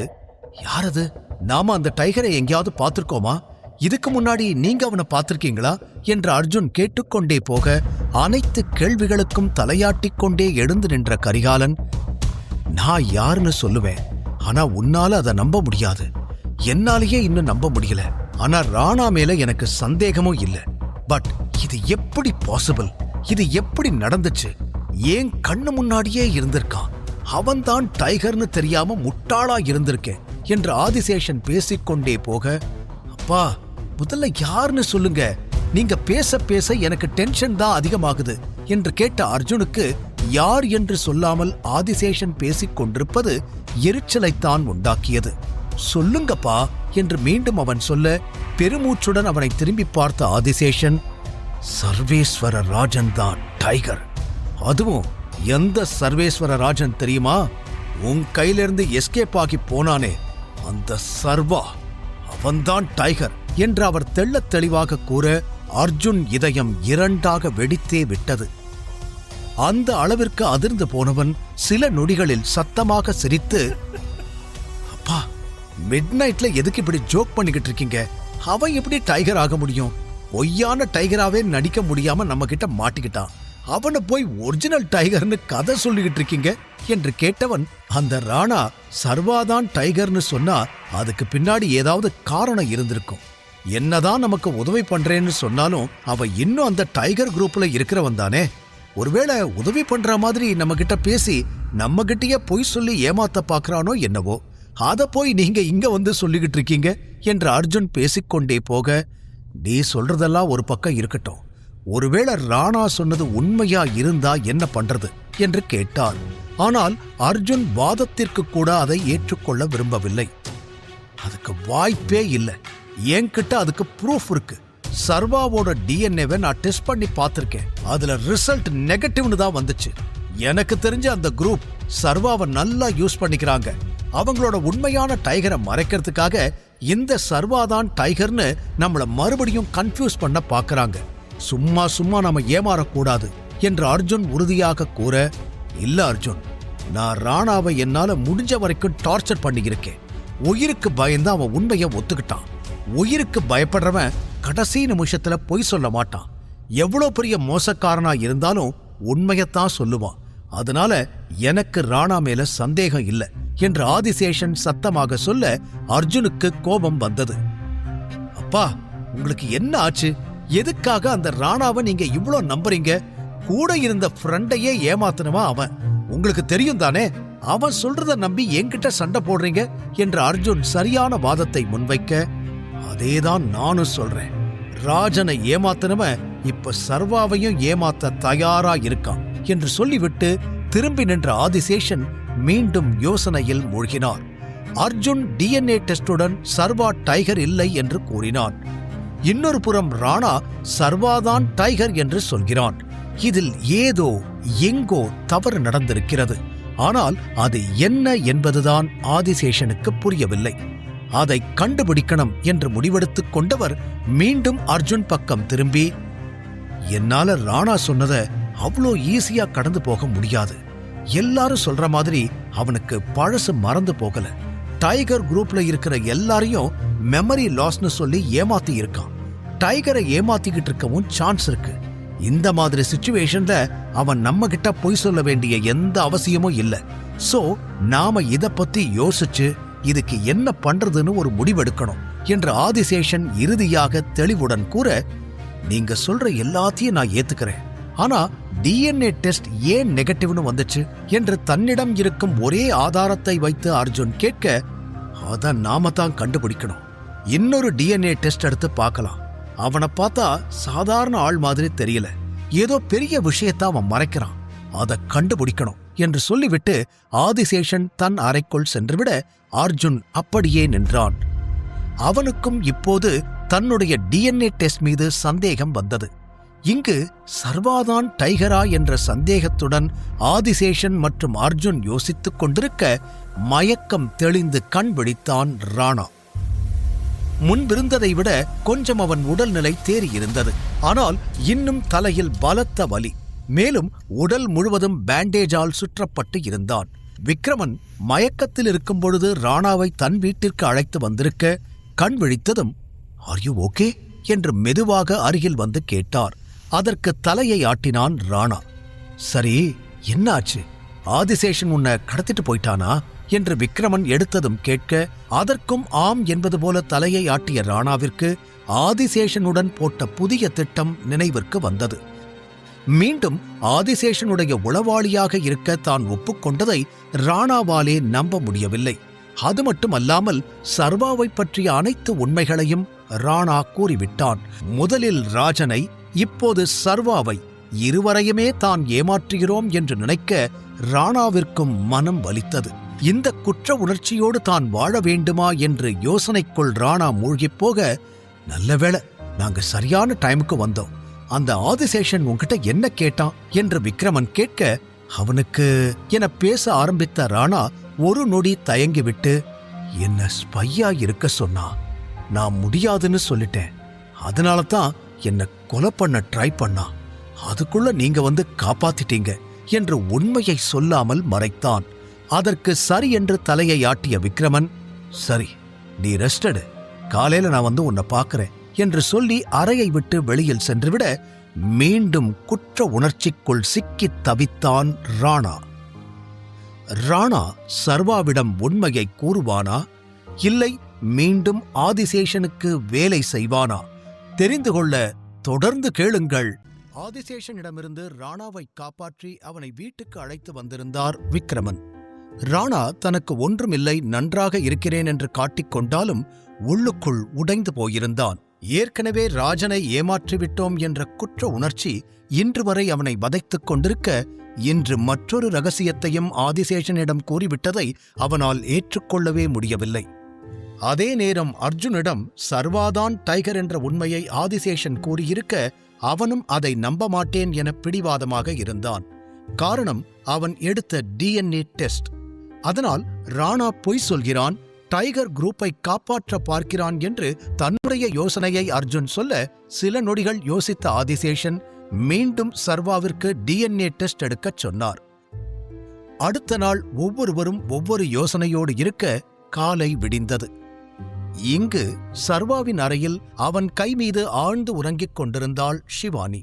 யாரது, நாம அந்த டைகரை எங்கேயாவது பார்த்திருக்கோமா, இதுக்கு முன்னாடி நீங்க அவனை பார்த்திருக்கீங்களா என்று அர்ஜுன் கேட்டுக்கொண்டே போக, அனைத்து கேள்விகளுக்கும் தலையாட்டிக் கொண்டே எழுந்து நின்ற கரிகாலன், நான் யாருன்னு சொல்லுவேன், ஆனா உன்னால அதை நம்ப முடியாது, என்னாலேயே இன்னும் நம்ப முடியல, ஆனா ராணா மேல எனக்கு சந்தேகமும் இல்ல. பட் இது எப்படி பாசிபிள், இது எப்படி நடந்துச்சு, ஏன் கண்ணு முன்னாடியே இருந்திருக்கான், அவன்தான் டைகர்னு தெரியாம முட்டாளா இருந்திருக்கேன் என்று ஆதிசேஷன் பேசிக்கொண்டே போக, அப்பா முதல்ல யாருன்னு சொல்லுங்க, நீங்க பேச பேச எனக்கு டென்ஷன் தான் அதிகமாகுது என்று கேட்ட அர்ஜுனுக்கு யார் என்று சொல்லாமல் ஆதிசேஷன் பேசிக் கொண்டிருப்பது எரிச்சலைத்தான் உண்டாக்கியது. சொல்லுங்கப்பா என்று மீண்டும் அவன் சொல்ல, பெருமூச்சுடன் அவனை திரும்பி பார்த்த ஆதிசேஷன், சர்வேஸ்வர ராஜன் தான் டைகர், அதுவும் எந்த சர்வேஸ்வர ராஜன் தெரியுமா, உன் கையிலிருந்து எஸ்கேப் ஆகி போனானே அந்த சர்வா, அவன்தான் டைகர் என்று அவர் தெள்ளத் தெளிவாக கூற, அர்ஜுன் இதயம் 2ஆக வெடித்தே விட்டது. அந்த அளவிற்கு அதிர்ந்து போனவன் சில நொடிகளில் சத்தமாக சிரித்து, அப்பா மிட் நைட்ல எதுக்கு இப்படி ஜோக் பண்ணிக்கிட்டு இருக்கீங்க, அவன் எப்படி டைகர் ஆக முடியும், பொய்யான டைகராவே நடிக்க முடியாம நம்ம கிட்ட மாட்டிக்கிட்டான், அவனை போய் ஒரிஜினல் டைகர்னு கதை சொல்லிக்கிட்டு இருக்கீங்க என்று கேட்டவன், அந்த ராணா சர்வாதான் டைகர்னு சொன்னா அதுக்கு பின்னாடி ஏதாவது காரணம் இருந்திருக்கும், என்னதான் நமக்கு உதவி பண்றேன்னு சொன்னாலும் அவ இன்னும் அந்த டைகர் குரூப்ல இருக்கிறவன் தானே, ஒருவேளை உதவி பண்ற மாதிரி நம்ம கிட்ட பேசி நம்ம கிட்டயே பொய் சொல்லி ஏமாத்த பாக்குறானோ என்னவோ, அத போய் நீங்க இங்க வந்து சொல்லிக்கிட்டு இருக்கீங்க என்று அர்ஜுன் பேசிக்கொண்டே போக, நீ சொல்றதெல்லாம் ஒரு பக்கம் இருக்கட்டும், ஒருவேளை ராணா சொன்னது உண்மையா இருந்தா என்ன பண்றது என்று கேட்டார். ஆனால் அர்ஜுன் வாதத்திற்கு கூட அதை ஏற்றுக்கொள்ள விரும்பவில்லை. அதுக்கு வாய்ப்பே இல்லை, என்கிட்ட அதுக்கு ப்ரூஃப் இருக்கு, சர்வாவோட டிஎன்ஏவை நான் டெஸ்ட் பண்ணி பார்த்திருக்கேன், அதுல ரிசல்ட் நெகட்டிவ்னு தான் வந்துச்சு, எனக்கு தெரிஞ்ச அந்த குரூப் சர்வாவை நல்லா யூஸ் பண்ணிக்கிறாங்க, அவங்களோட உண்மையான டைகரை மறைக்கிறதுக்காக இந்த சர்வாதான் டைகர்னு நம்மள மறுபடியும் கன்ஃபியூஸ் பண்ண பாக்குறாங்க, சும்மா நாம ஏமாறக்கூடாது என்று அர்ஜுன் உறுதியாக கூற, இல்ல அர்ஜுன், நான் ராணாவை என்னால முடிஞ்ச வரைக்கும் டார்ச்சர் பண்ணியிருக்கேன், உயிருக்கு பயந்து அவன் உண்மையை ஒத்துக்கிட்டான். உயிருக்கு பயப்படுறவன் கடைசி நிமிஷத்துல பொய் சொல்ல மாட்டான். எவ்வளோ பெரிய மோசக்காரனா இருந்தாலும் உண்மையத்தான் சொல்லுவான். அதனால எனக்கு ராணா மேல சந்தேகம் இல்லை என்று ஆதிசேஷன் சத்தமாக சொல்ல அர்ஜுனுக்கு கோபம் வந்தது. அப்பா, உங்களுக்கு என்ன ஆச்சு? எதுக்காக அந்த ராணாவை நீங்க இவ்ளோ நம்புறீங்க? கூட இருந்த ஃப்ரெண்டையே ஏமாத்தினவா அவன். உங்களுக்கு தெரியும் தானே? அவன் சொல்றத நம்பி என்கிட்ட சண்டை போடுறீங்க என்று அர்ஜுன் சரியான வாதத்தை முன்வைக்க, அதேதான் நானும் சொல்றேன். ராஜனை ஏமாத்தினவன் இப்ப சர்வாவையும் ஏமாத்த தயாரா இருக்கான் என்று சொல்லிவிட்டு திரும்பி நின்ற ஆதிசேஷன் மீண்டும் யோசனையில் மூழ்கினார். அர்ஜுன் டிஎன்ஏ டெஸ்டுடன் சர்வா டைகர் இல்லை என்று கூறினான். இன்னொரு புறம் ராணா சர்வாதான் டைகர் என்று சொல்கிறான். இதில் ஏதோ எங்கோ தவறு நடந்திருக்கிறது. ஆனால் அது என்ன என்பதுதான் ஆதிசேஷனுக்கு புரியவில்லை. அதை கண்டுபிடிக்கணும் என்று முடிவெடுத்துக் கொண்டவர் மீண்டும் அர்ஜுன் பக்கம் திரும்பி, என்னால ராணா சொன்னத அவ்வளோ ஈஸியா கடந்து போக முடியாது. எல்லாரும் சொல்ற மாதிரி அவனுக்கு பழசு மறந்து போகல. டைகர் குரூப்ல இருக்கிற எல்லாரையும் மெமரி லாஸ்னு சொல்லி ஏமாத்தி இருக்கான். டைகரை ஏமாத்திக்கிட்டு இருக்கவும் சான்ஸ் இருக்கு. இந்த மாதிரி சிச்சுவேஷன்ல அவன் நம்ம கிட்ட பொய் சொல்ல வேண்டிய எந்த அவசியமும் இல்ல. சோ நாம இத பத்தி யோசிச்சு இதுக்கு என்ன பண்றதுன்னு ஒரு முடிவெடுக்கணும் என்று ஆதிசேஷன் இறுதியாக தெளிவுடன் கூற, நீங்க சொல்ற எல்லாத்தையும் நான் ஏத்துக்கிறேன். ஆனா டிஎன்ஏ டெஸ்ட் ஏன் நெகட்டிவ்னு வந்துச்சு என்று தன்னிடம் இருக்கும் ஒரே ஆதாரத்தை வைத்து அர்ஜுன் கேட்க, அத நாம தான் கண்டுபிடிக்கணும். இன்னொரு டிஎன்ஏ டெஸ்ட் எடுத்து பார்க்கலாம். அவனை பார்த்தா சாதாரண ஆள் மாதிரி தெரியல. ஏதோ பெரிய விஷயத்த அவன் மறைக்கிறான். அதை கண்டுபிடிக்கணும் என்று சொல்லிவிட்டு ஆதிசேஷன் தன் அறைக்குள் சென்றுவிட அர்ஜுன் அப்படியே நின்றான். அவனுக்கும் இப்போது தன்னுடைய டிஎன்ஏ டெஸ்ட் மீது சந்தேகம் வந்தது. இங்கு சர்வாதான் டைகரா என்ற சந்தேகத்துடன் ஆதிசேஷன் மற்றும் அர்ஜுன் யோசித்துக் கொண்டிருக்க மயக்கம் தெளிந்து கண் விழித்தான் ராணா. முன்பிருந்ததை விட கொஞ்சம் அவன் உடல்நிலை தேறியிருந்தது. ஆனால் இன்னும் தலையில் பலத்த வலி. மேலும் உடல் முழுவதும் பேண்டேஜால் சுற்றப்பட்டு இருந்தான். விக்ரமன் மயக்கத்தில் இருக்கும் பொழுது ராணாவை தன் வீட்டிற்கு அழைத்து வந்திருக்க கண் விழித்ததும், ஆர் யூ ஓகே என்று மெதுவாக அருகில் வந்து கேட்டார். அதற்கு தலையை ஆட்டினான் ராணா. சரி, என்ன ஆச்சு? ஆதிசேஷன் உன்னை கடத்திட்டு போயிட்டானா என்று விக்ரமன் எடுத்ததும் கேட்க, அதற்கும் ஆம் என்பது போல தலையை ஆட்டிய ராணாவிற்கு ஆதிசேஷனுடன் போட்ட புதிய திட்டம் நினைவிற்கு வந்தது. மீண்டும் ஆதிசேஷனுடைய உளவாளியாக இருக்க தான் ஒப்புக்கொண்டதை ராணாவாலே நம்ப முடியவில்லை. அது மட்டுமல்லாமல் சர்வாவை பற்றிய அனைத்து உண்மைகளையும் ராணா கூறிவிட்டான். முதலில் ராஜனை, இப்போது சர்வாவை, இருவரையுமே தான் ஏமாற்றுகிறோம் என்று நினைக்க ராணாவிற்கும் மனம் வலித்தது. இந்த குற்ற உணர்ச்சியோடு தான் வாழ வேண்டுமா என்று யோசனைக்குள் ராணா மூழ்கிப் போக, நல்லவேளை நாங்க சரியான டைமுக்கு வந்தோம். அந்த ஆதிசேஷன் உன்கிட்ட என்ன கேட்டான் என்று விக்ரமன் கேட்க, அவனுக்கு என பேச ஆரம்பித்த ராணா ஒரு நொடி தயங்கிவிட்டு, என்ன ஸ்பையா இருக்க சொன்னா, நான் முடியாதுன்னு சொல்லிட்டேன். அதனால தான் என்ன கொலை பண்ண ட்ரை பண்ணா. அதுக்குள்ள நீங்க வந்து காப்பாத்திட்டீங்க என்று உண்மையை சொல்லாமல் மறைத்தான். அதற்கு சரி என்று தலையை ஆட்டிய விக்ரமன், சரி நீ ரெஸ்ட் எடு, காலையில நான் வந்து உன்னை பார்க்கிறேன் என்று சொல்லி அறையை விட்டு வெளியில் சென்றுவிட மீண்டும் குற்ற உணர்ச்சிக்குள் சிக்கித் தவித்தான் ராணா. ராணா சர்வாவிடம் உண்மையை கூறுவானா, இல்லை மீண்டும் ஆதிசேஷனுக்கு வேலை செய்வானா? தெரிந்து கொள்ள தொடர்ந்து கேளுங்கள். ஆதிசேஷனிடமிருந்து ராணாவை காப்பாற்றி அவனை வீட்டுக்கு அழைத்து வந்திருந்தார் விக்ரமன். ராணா தனக்கு ஒன்றுமில்லை, நன்றாக இருக்கிறேன் என்று காட்டிக்கொண்டாலும் உள்ளுக்குள் உடைந்து போயிருந்தான். ஏற்கனவே ராஜனை ஏமாற்றிவிட்டோம் என்ற குற்ற உணர்ச்சி இன்று வரை அவனை வதைத்துக் கொண்டிருக்க, இன்று மற்றொரு ரகசியத்தையும் ஆதிசேஷனிடம் கூறிவிட்டதை அவனால் ஏற்றுக்கொள்ளவே முடியவில்லை. அதே நேரம் அர்ஜுனிடம் சர்வாதான் டைகர் என்ற உண்மையை ஆதிசேஷன் கூறியிருக்க, அவனும் அதை நம்ப மாட்டேன் என பிடிவாதமாக இருந்தான். காரணம், அவன் எடுத்த டிஎன்ஏ டெஸ்ட். அதனால் ராணா பொய் சொல்கிறான், டைகர் குரூப்பை காப்பாற்ற பார்க்கிறான் என்று தன்னுடைய யோசனையை அர்ஜுன் சொல்ல, சில நொடிகள் யோசித்த ஆதிசேஷன் மீண்டும் சர்வாவிற்கு டிஎன்ஏ டெஸ்ட் எடுக்கச் சொன்னார். அடுத்த நாள் ஒவ்வொருவரும் ஒவ்வொரு யோசனையோடு இருக்க, காலை விடிந்தது. இங்கு சர்வாவின் அறையில் அவன் கை மீது ஆழ்ந்து உறங்கிக் கொண்டிருந்தாள் ஷிவானி.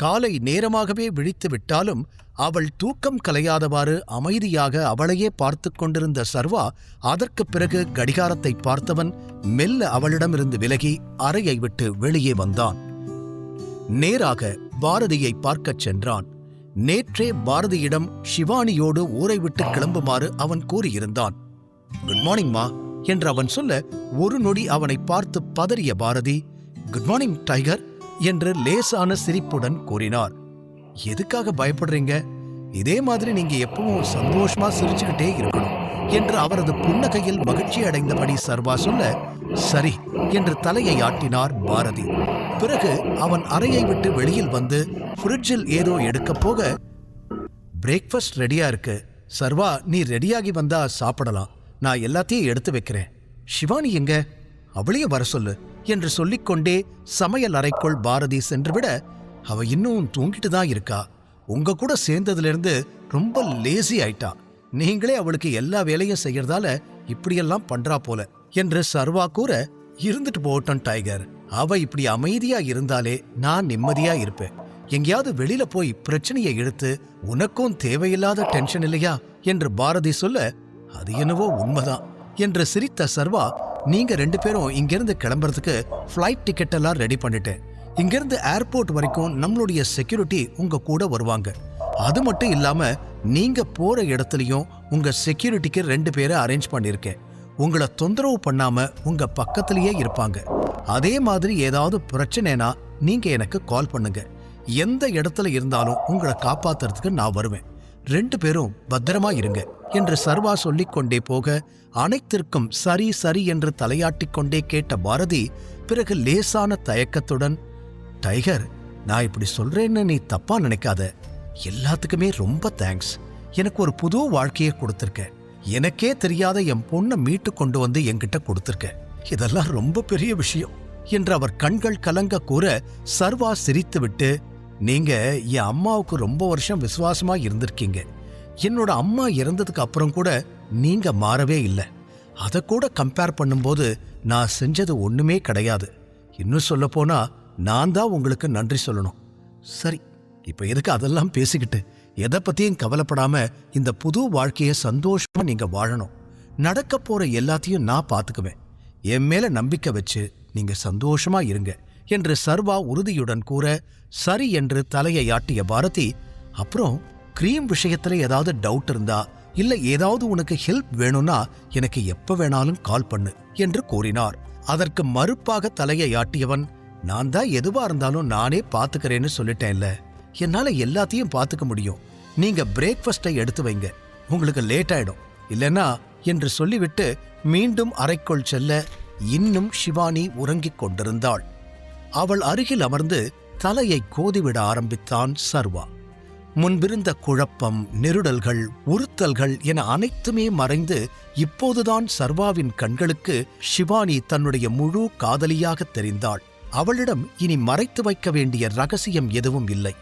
காலை நேரமாகவே விழித்து விட்டாலும் அவள் தூக்கம் கலையாதவாறு அமைதியாக அவளையே பார்த்து கொண்டிருந்த சர்வா அதற்குப் பிறகு கடிகாரத்தை பார்த்தவன் மெல்ல அவளிடமிருந்து விலகி அறையை விட்டு வெளியே வந்தான். நேராக பாரதியை பார்க்கச் சென்றான். நேற்றே பாரதியிடம் ஷிவானியோடு ஊரை விட்டு கிளம்புமாறு அவன் கூறியிருந்தான். குட் மார்னிங் மா என்று அவன் சொல்ல ஒரு நொடி அவனை பார்த்து பதறிய பாரதி, குட் மார்னிங் டைகர் என்று லேசான சிரிப்புடன் கூறினார். எதுக்காக பயப்படுறீங்க? இதே மாதிரி நீங்க எப்பவும் சந்தோஷமா சிரிச்சுக்கிட்டே இருக்கணும் என்று அவரது புன்னகையில் மகிழ்ச்சி அடைந்தபடி சர்வா சொல்ல, சரி என்று தலையை ஆட்டினார் பாரதி. பிறகு அவன் அறையை விட்டு வெளியில் வந்து ஃப்ரிட்ஜில் ஏதோ எடுக்கப் போக, பிரேக்ஃபாஸ்ட் ரெடியா இருக்கு சர்வா, நீ ரெடியாகி வந்தா சாப்பிடலாம், நான் எல்லாத்தையும் எடுத்து வைக்கிறேன். ஷிவானி எங்க? அவளையே வர சொல்லு என்று சொல்லிக்கொண்டே சமையல் அறைக்குள் பாரதி சென்றுவிட, அவ இன்னும் தூங்கிட்டு தான் இருக்கா, உங்க கூட சேர்ந்ததுலேருந்து ரொம்ப லேசி ஆயிட்டா, நீங்களே அவளுக்கு எல்லா வேலையும் செய்யறதால இப்படியெல்லாம் பண்றா போல என்று சர்வா கூற, இருந்துட்டு போகட்டும் டைகர், அவ இப்படி அமைதியா இருந்தாலே நான் நிம்மதியா இருப்பேன். எங்கேயாவது வெளியில போய் பிரச்சனையை இழுத்து உனக்கும் தேவையில்லாத டென்ஷன் இல்லையா என்று பாரதி சொல்ல, அது என்னவோ உண்மைதான் என்று சிரித்த சர்வா, நீங்க 2 பேரும் இங்கிருந்து கிளம்புறதுக்கு ஃப்ளைட் டிக்கெட் எல்லாம் ரெடி பண்ணிட்டேன். இங்கிருந்து ஏர்போர்ட் வரைக்கும் நம்மளுடைய செக்யூரிட்டி உங்க கூட வருவாங்க. அது மட்டும் இல்லாம நீங்க போற இடத்துலயும் உங்க செக்யூரிட்டிக்கு 2 பேரை அரேஞ்ச் பண்ணிருக்கேன். உங்களை தொந்தரவு பண்ணாம உங்க பக்கத்திலேயே இருப்பாங்க. அதே மாதிரி ஏதாவது பிரச்சனைனா நீங்க எனக்கு கால் பண்ணுங்க. எந்த இடத்துல இருந்தாலும் உங்களை காப்பாத்துறதுக்கு நான் வருவேன். 2 பேரும் பத்திரமா இருங்க என்று சர்வா சொல்லிக் கொண்டே போக, அனைத்திற்கும் சரி சரி என்று தலையாட்டிக் கொண்டே கேட்ட பாரதி பிறகு லேசான தயக்கத்துடன், டைகர், நான் இப்படி சொல்றேன்னு நீ தப்பா நினைக்காத. எல்லாத்துக்குமே ரொம்ப தேங்க்ஸ். எனக்கு ஒரு புது வாழ்க்கையை கொடுத்திருக்க. எனக்கே தெரியாத என் பொண்ணை மீட்டு கொண்டு வந்து என்கிட்ட கொடுத்திருக்க. இதெல்லாம் ரொம்ப பெரிய விஷயம் என்று அவர் கண்கள் கலங்க கூற, சர்வா சிரித்துவிட்டு, நீங்க என் அம்மாவுக்கு ரொம்ப வருஷம் விசுவாசமா இருந்திருக்கீங்க. என்னோட அம்மா இறந்ததுக்கு அப்புறம் கூட நீங்க மாறவே இல்லை. அதை கூட கம்பேர் பண்ணும்போது நான் செஞ்சது ஒண்ணுமே கிடையாது. இன்னும் சொல்ல போனா நான் தான் உங்களுக்கு நன்றி சொல்லணும். சரி, இப்ப எதுக்கு அதெல்லாம் பேசிக்கிட்டு? எதை பத்தியும் கவலைப்படாம இந்த புது வாழ்க்கையை சந்தோஷமா நீங்க வாழணும். நடக்க போற எல்லாத்தையும் நான் பாத்துக்குவேன். என் மேல நம்பிக்கை வச்சு நீங்க சந்தோஷமா இருங்க என்று சர்வா உறுதியுடன் கூற, சரி என்று தலையை ஆட்டிய பாரதி, அப்புறம் கிரீம் விஷயத்துல ஏதாவது டவுட் இருந்தா இல்ல ஏதாவது உனக்கு ஹெல்ப் வேணும்னா எனக்கு எப்ப வேணாலும் கால் பண்ணு என்று கூறினார். அதற்கு மறுப்பாக தலையை ஆட்டியவன், நான் தான் எதுவா இருந்தாலும் நானே பாத்துக்கிறேன்னு சொல்லிட்டேன்ல, என்னால எல்லாத்தையும் பாத்துக்க முடியும். நீங்க பிரேக்ஃபாஸ்டை எடுத்து வைங்க, உங்களுக்கு லேட் ஆயிடும் இல்லனா என்று சொல்லிவிட்டு மீண்டும் அறைக்குள் செல்ல, இன்னும் ஷிவானி உறங்கிக் கொண்டிருந்தாள். அவள் அருகில் அமர்ந்து தலையை கோதிவிட ஆரம்பித்தான் சர்வா. முன்பிருந்த குழப்பம், நெருடல்கள், உறுத்தல்கள் என அனைத்துமே மறைந்து இப்போதுதான் சர்வாவின் கண்களுக்கு ஷிவானி தன்னுடைய முழு காதலியாக தெரிந்தாள். அவளிடம் இனி மறைத்து வைக்க வேண்டிய ரகசியம் எதுவும் இல்லை.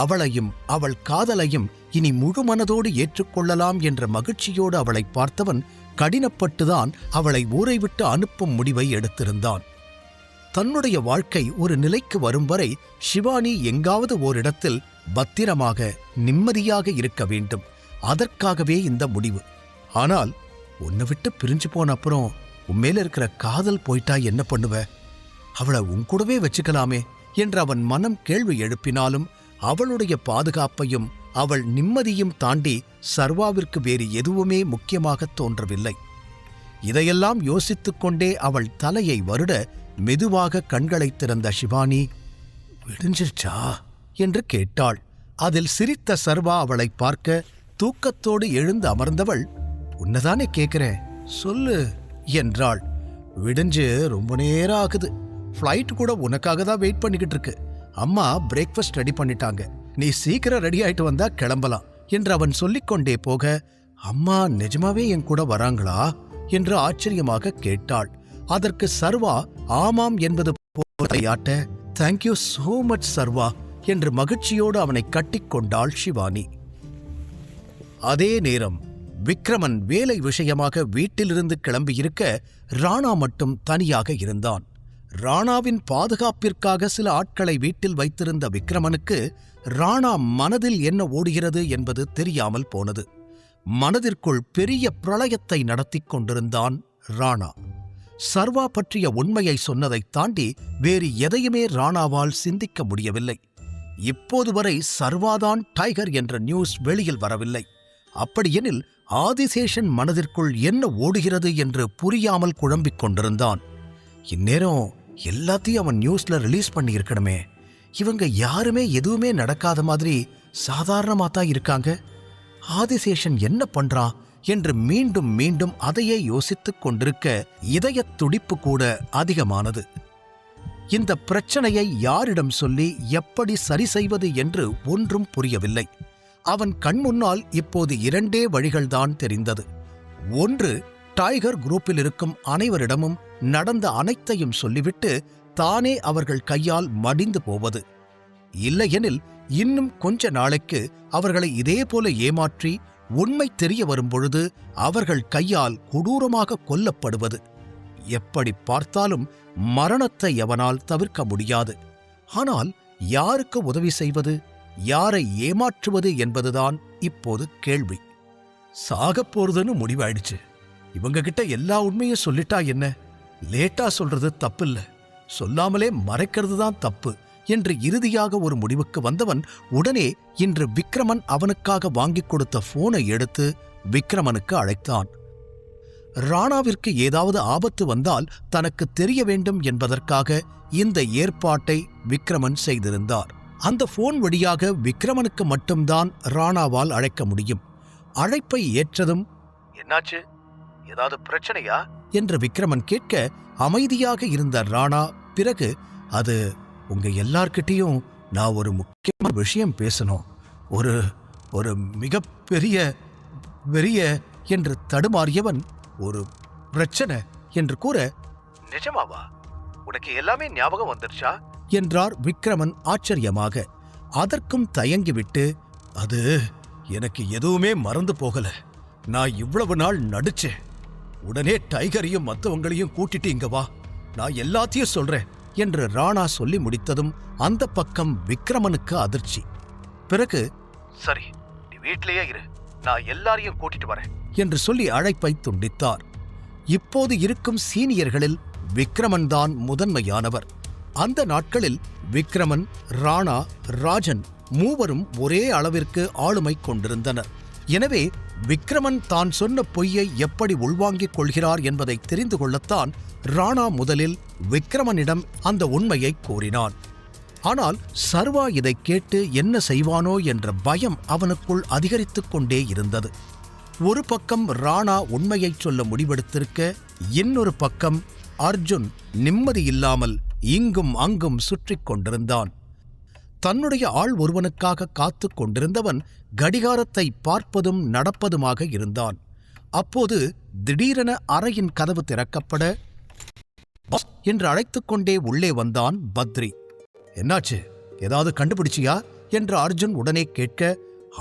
அவளையும் அவள் காதலையும் இனி முழு மனதோடு ஏற்றுக்கொள்ளலாம் என்ற மகிழ்ச்சியோடு அவளை பார்த்தவன் கடினப்பட்டுதான் அவளை ஊரை விட்டு அனுப்பும் முடிவை எடுத்திருந்தான். தன்னுடைய வாழ்க்கை ஒரு நிலைக்கு வரும் வரை ஷிவானி எங்காவது ஓரிடத்தில் பத்திரமாக நிம்மதியாக இருக்க வேண்டும். அதற்காகவே இந்த முடிவு. ஆனால் உன்னை விட்டு பிரிஞ்சு போன அப்புறம் உன்மேல இருக்கிற காதல் போயிட்டா என்ன பண்ணுவ? அவளை உன் கூடவே வச்சுக்கலாமே என்று அவன் மனம் கேள்வி எழுப்பினாலும் அவளுடைய பாதுகாப்பையும் அவள் நிம்மதியும் தாண்டி சர்வாவிற்கு வேறு எதுவுமே முக்கியமாக தோன்றவில்லை. இதையெல்லாம் யோசித்துக் கொண்டே அவள் தலையை வருட மெதுவாக கண்களை திறந்த ஷிவானி, விடிஞ்சிருச்சா என்று கேட்டாள். அதில் சிரித்த சர்வா அவளை பார்க்க தூக்கத்தோடு எழுந்து அமர்ந்தவள், உன்னதானே கேட்கிறேன், சொல்லு என்றாள். விடிஞ்சு ரொம்ப நேரம் ஆகுது. ஃப்ளைட் கூட உனக்காக தான் வெயிட் பண்ணிக்கிட்டு இருக்கு. அம்மா பிரேக்ஃபாஸ்ட் ரெடி பண்ணிட்டாங்க. நீ சீக்கிரம் ரெடி ஆயிட்டு வந்தா கிளம்பலாம் என்று அவன் சொல்லிக்கொண்டே போக, அம்மா நிஜமாவே என் கூட வராங்களா என்று ஆச்சரியமாக கேட்டாள். அதற்கு சர்வா ஆமாம் என்பது போலையாட்ட, தேங்க்யூ சோ மச் சர்வா என்று மகிழ்ச்சியோடு அவனை கட்டிக்கொண்டாள் ஷிவானி. அதே நேரம் விக்ரமன் வேலை விஷயமாக வீட்டிலிருந்து கிளம்பியிருக்க ராணா மட்டும் தனியாக இருந்தான். ராணாவின் பாதுகாப்பிற்காக சில ஆட்களை வீட்டில் வைத்திருந்த விக்ரமனுக்கு ராணா மனதில் என்ன ஓடுகிறது என்பது தெரியாமல் போனது. மனதிற்குள் பெரிய பிரளயத்தை நடத்திக் கொண்டிருந்தான் ராணா. சர்வா பற்றிய உண்மையை சொன்னதைத் தாண்டி வேறு எதையுமே ராணாவால் சிந்திக்க முடியவில்லை. இப்போது வரை சர்வாதான் டைகர் என்ற நியூஸ் வெளியில் வரவில்லை. அப்படியெனில் ஆதிசேஷன் மனதிற்குள் என்ன ஓடுகிறது என்று புரியாமல் குழம்பிக் கொண்டிருந்தான். இந்நேரம் எல்லாத்தையும் அவன் நியூஸ்ல ரிலீஸ் பண்ணியிருக்கணுமே. இவங்க யாருமே எதுவுமே நடக்காத மாதிரி சாதாரணமா தான் இருக்காங்க. ஆதிசேஷன் என்ன பண்றான் என்று மீண்டும் மீண்டும் அதையே யோசித்துக் கொண்டிருக்க இதயத் துடிப்பு கூட அதிகமானது. இந்த பிரச்சனையை யாரிடம் சொல்லி எப்படி சரி செய்வது என்று ஒன்றும் புரியவில்லை. அவன் கண்முன்னால் இப்போது 2 வழிகள்தான் தெரிந்தது. ஒன்று, டைகர் குரூப்பில் இருக்கும் அனைவரிடமும் நடந்த அனைத்தையும் சொல்லிவிட்டு தானே அவர்கள் கையால் மடிந்து போவது. இல்லையெனில் இன்னும் கொஞ்ச நாளைக்கு அவர்களை இதேபோல ஏமாற்றி உண்மை தெரிய வரும்பொழுது அவர்கள் கையால் கொடூரமாக கொல்லப்படுவது. எப்படி பார்த்தாலும் மரணத்தை அவனால் தவிர்க்க முடியாது. ஆனால் யாருக்கு உதவி செய்வது, யாரை ஏமாற்றுவது என்பதுதான் இப்போது கேள்வி. சாகப் போறதுன்னு முடிவாயிடுச்சு. இவங்க கிட்ட எல்லா உண்மையும் சொல்லிட்டா என்ன? லேட்டா சொல்றது தப்பில்ல, சொல்லாமலே மறைக்கிறது தான் தப்பு என்று இறுதியாக ஒரு முடிவுக்கு வந்தவன் உடனே இன்று விக்ரமன் அவனுக்காக வாங்கிக் கொடுத்த போனை எடுத்து விக்ரமனுக்கு அழைத்தான். ராணாவிற்கு ஏதாவது ஆபத்து வந்தால் தனக்கு தெரிய வேண்டும் என்பதற்காக இந்த ஏற்பாட்டை விக்ரமன் செய்திருந்தார். அந்த போன் வழியாக விக்ரமனுக்கு மட்டும்தான் ராணாவால் அழைக்க முடியும். அழைப்பை ஏற்றதும், என்னாச்சு, ஏதாவது பிரச்சனையா என்று விக்ரமன் கேட்க அமைதியாக இருந்த ராணா பிறகு, அது உங்க எல்லார்கிட்டையும் நான் ஒரு முக்கியமான விஷயம் பேசணும். ஒரு ஒரு மிகப்பெரிய பெரிய என்று தடுமாறியவன், ஒரு பிரச்சனை என்று கூற, நிஜமாவா? உனக்கு எல்லாமே ஞாபகம் வந்துருச்சா என்றார் விக்ரமன் ஆச்சரியமாக. அதற்கும் தயங்கிவிட்டு, அது எனக்கு எதுவுமே மறந்து போகல. நான் இவ்வளவு நாள் நடிச்சேன். உடனே டைகரையும் மற்றவங்களையும் கூட்டிட்டு இங்க வா, நான் எல்லாத்தையும் சொல்றேன் என்று ராணா சொல்லி முடித்ததும் அந்த பக்கம் விக்ரமனுக்கு அதிர்ச்சி. பிறகு, சரி, நீ வீட்டிலேயே இரு, நான் எல்லாரையும் கூட்டிட்டு வரேன் என்று சொல்லி அழைப்பை துண்டித்தார். இப்போது இருக்கும் சீனியர்களில் விக்ரமன் தான் முதன்மையானவர். அந்த நாட்களில் விக்ரமன், ராணா, ராஜன் மூவரும் ஒரே அளவிற்கு ஆளுமை கொண்டிருந்தனர். எனவே விக்ரமன் தான் சொன்ன பொய்யை எப்படி உள்வாங்கிக் கொள்கிறார் என்பதை தெரிந்து கொள்ளத்தான் ராணா முதலில் விக்ரமனிடம் அந்த உண்மையை கூறினான். ஆனால் சர்வா இதை கேட்டு என்ன செய்வானோ என்ற பயம் அவனுக்குள் அதிகரித்துக் கொண்டே இருந்தது. ஒரு பக்கம் ராணா உண்மையைச் சொல்ல முடிவெடுத்திருக்க, இன்னொரு பக்கம் அர்ஜுன் நிம்மதியில்லாமல் இங்கும் அங்கும் சுற்றிக் கொண்டிருந்தான். தன்னுடைய ஆள் ஒருவனுக்காக காத்துக் கொண்டிருந்தவன் கடிகாரத்தை பார்ப்பதும் நடப்பதுமாக இருந்தான். அப்போது திடீரென அறையின் கதவு திறக்கப்பட, பாஸ் என்று அழைத்துக்கொண்டே உள்ளே வந்தான் பத்ரி. என்னாச்சு, ஏதாவது கண்டுபிடிச்சியா என்று அர்ஜுன் உடனே கேட்க,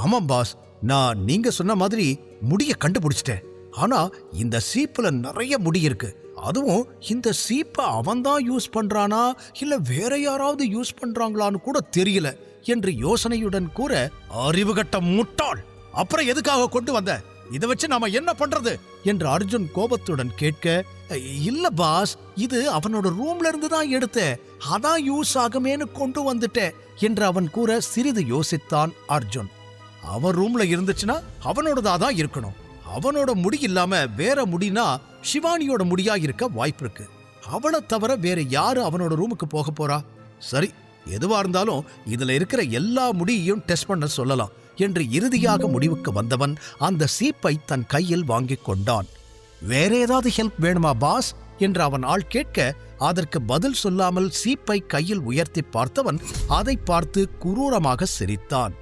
ஆமாம் பாஸ், நான் நீங்க சொன்ன மாதிரி முடிய கண்டுபிடிச்சிட்டேன். ஆனா இந்த சீப்புல நிறைய முடி இருக்கு. அதுவும் இந்த சீப்பை அவன்தான் யூஸ் பண்றானா இல்ல வேற யாராவது யூஸ் பண்றாங்களான்னு கூட தெரியல என்று யோசனையுடன் கூற, அறிவுகட்ட முட்டாள், அப்புறம் எதுக்காக கொண்டு வந்த? இதை வச்சு நாம என்ன பண்றது என்று அர்ஜுன் கோபத்துடன் கேட்க, இல்ல பாஸ், இது அவனோட ரூம்ல இருந்து தான் எடுத்தேன், அதான் யூஸ் ஆகுமேன்னு கொண்டு வந்துட்டேன் என்று அவன் கூற சிறிது யோசித்தான் அர்ஜுன். அவன் ரூம்ல இருந்துச்சுன்னா அவனோடதான் இருக்கணும். அவனோட முடி இல்லாம வேற முடினா சிவானியோட முடியா இருக்க வாய்ப்பு இருக்கு. அவளை தவிர வேற யாரு அவனோட ரூமுக்கு போக போறா? சரி, எதுவா இருந்தாலும் இதுல இருக்கிற எல்லா முடியையும் டெஸ்ட் பண்ண சொல்லலாம் என்று இறுதியாக முடிவுக்கு வந்தவன் அந்த சீப்பை தன் கையில் வாங்கிக் கொண்டான். வேற ஏதாவது ஹெல்ப் வேணுமா பாஸ் என்று அவன் ஆள் கேட்க, அதற்கு பதில் சொல்லாமல் சீப்பை கையில் உயர்த்தி பார்த்தவன் அதை பார்த்து குரூரமாக சிரித்தான்.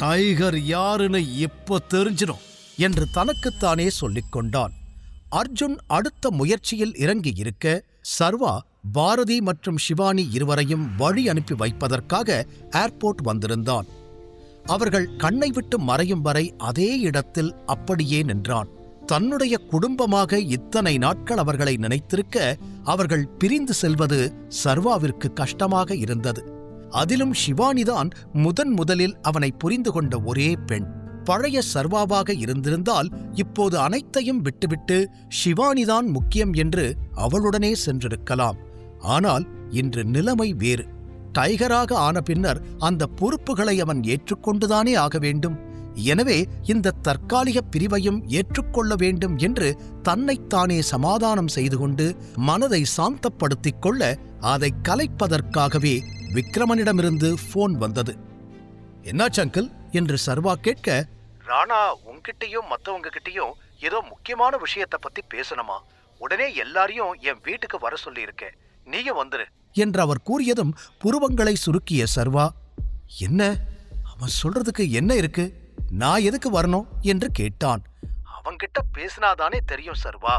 டைகர் யாருன்னு இப்போ தெரிஞ்சிடும் என்று தனக்குத்தானே சொல்லிக் கொண்டான். அர்ஜுன் அடுத்த முயற்சியில் இறங்கி இருக்க, சர்வா பாரதி மற்றும் ஷிவானி இருவரையும் வழி அனுப்பி வைப்பதற்காக ஏர்போர்ட் வந்திருந்தான். அவர்கள் கண்ணை விட்டு மறையும் வரை அதே இடத்தில் அப்படியே நின்றான். தன்னுடைய குடும்பமாக இத்தனை நாட்கள் அவர்களை நினைத்திருக்க அவர்கள் பிரிந்து செல்வது சர்வாவிற்கு கஷ்டமாக இருந்தது. அதிலும் ஷிவானிதான் முதலில் அவனை புரிந்து கொண்ட ஒரே பெண். பழைய சர்வாவாக இருந்திருந்தால் இப்போது அனைத்தையும் விட்டுவிட்டு ஷிவானிதான் முக்கியம் என்று அவளுடனே சென்றிருக்கலாம். ஆனால் இன்று நிலைமை வேறு. டைகராக ஆன பின்னர் அந்த பொறுப்புகளை அவன் ஏற்றுக்கொண்டுதானே ஆக வேண்டும். எனவே இந்த தற்காலிக பிரிவையும் ஏற்றுக்கொள்ள வேண்டும் என்று தன்னைத்தானே சமாதானம் செய்து கொண்டு மனதை சாந்தப்படுத்திக் கொள்ள அதை கலைப்பதற்காகவே விக்ரமனிடமிருந்து போன் வந்தது. என்னாச்சு அங்கிள் என்று சர்வா கேட்க, ராணா உன்கிட்டயும் மத்தவங்க கிட்டயும் ஏதோ முக்கியமான விஷயத்தை பத்தி பேசணுமா, உடனே எல்லாரையும் என் வீட்டுக்கு வர சொல்லி இருக்கேன், நீயும் வந்துரு என்று அவர் கூறியதும் புருவங்களை சுருக்கிய சர்வா, என்ன அவன் சொல்றதுக்கு என்ன இருக்கு, நான் எதுக்கு வரணும் என்று கேட்டான். அவன்கிட்ட பேசினாதானே தெரியும் சர்வா,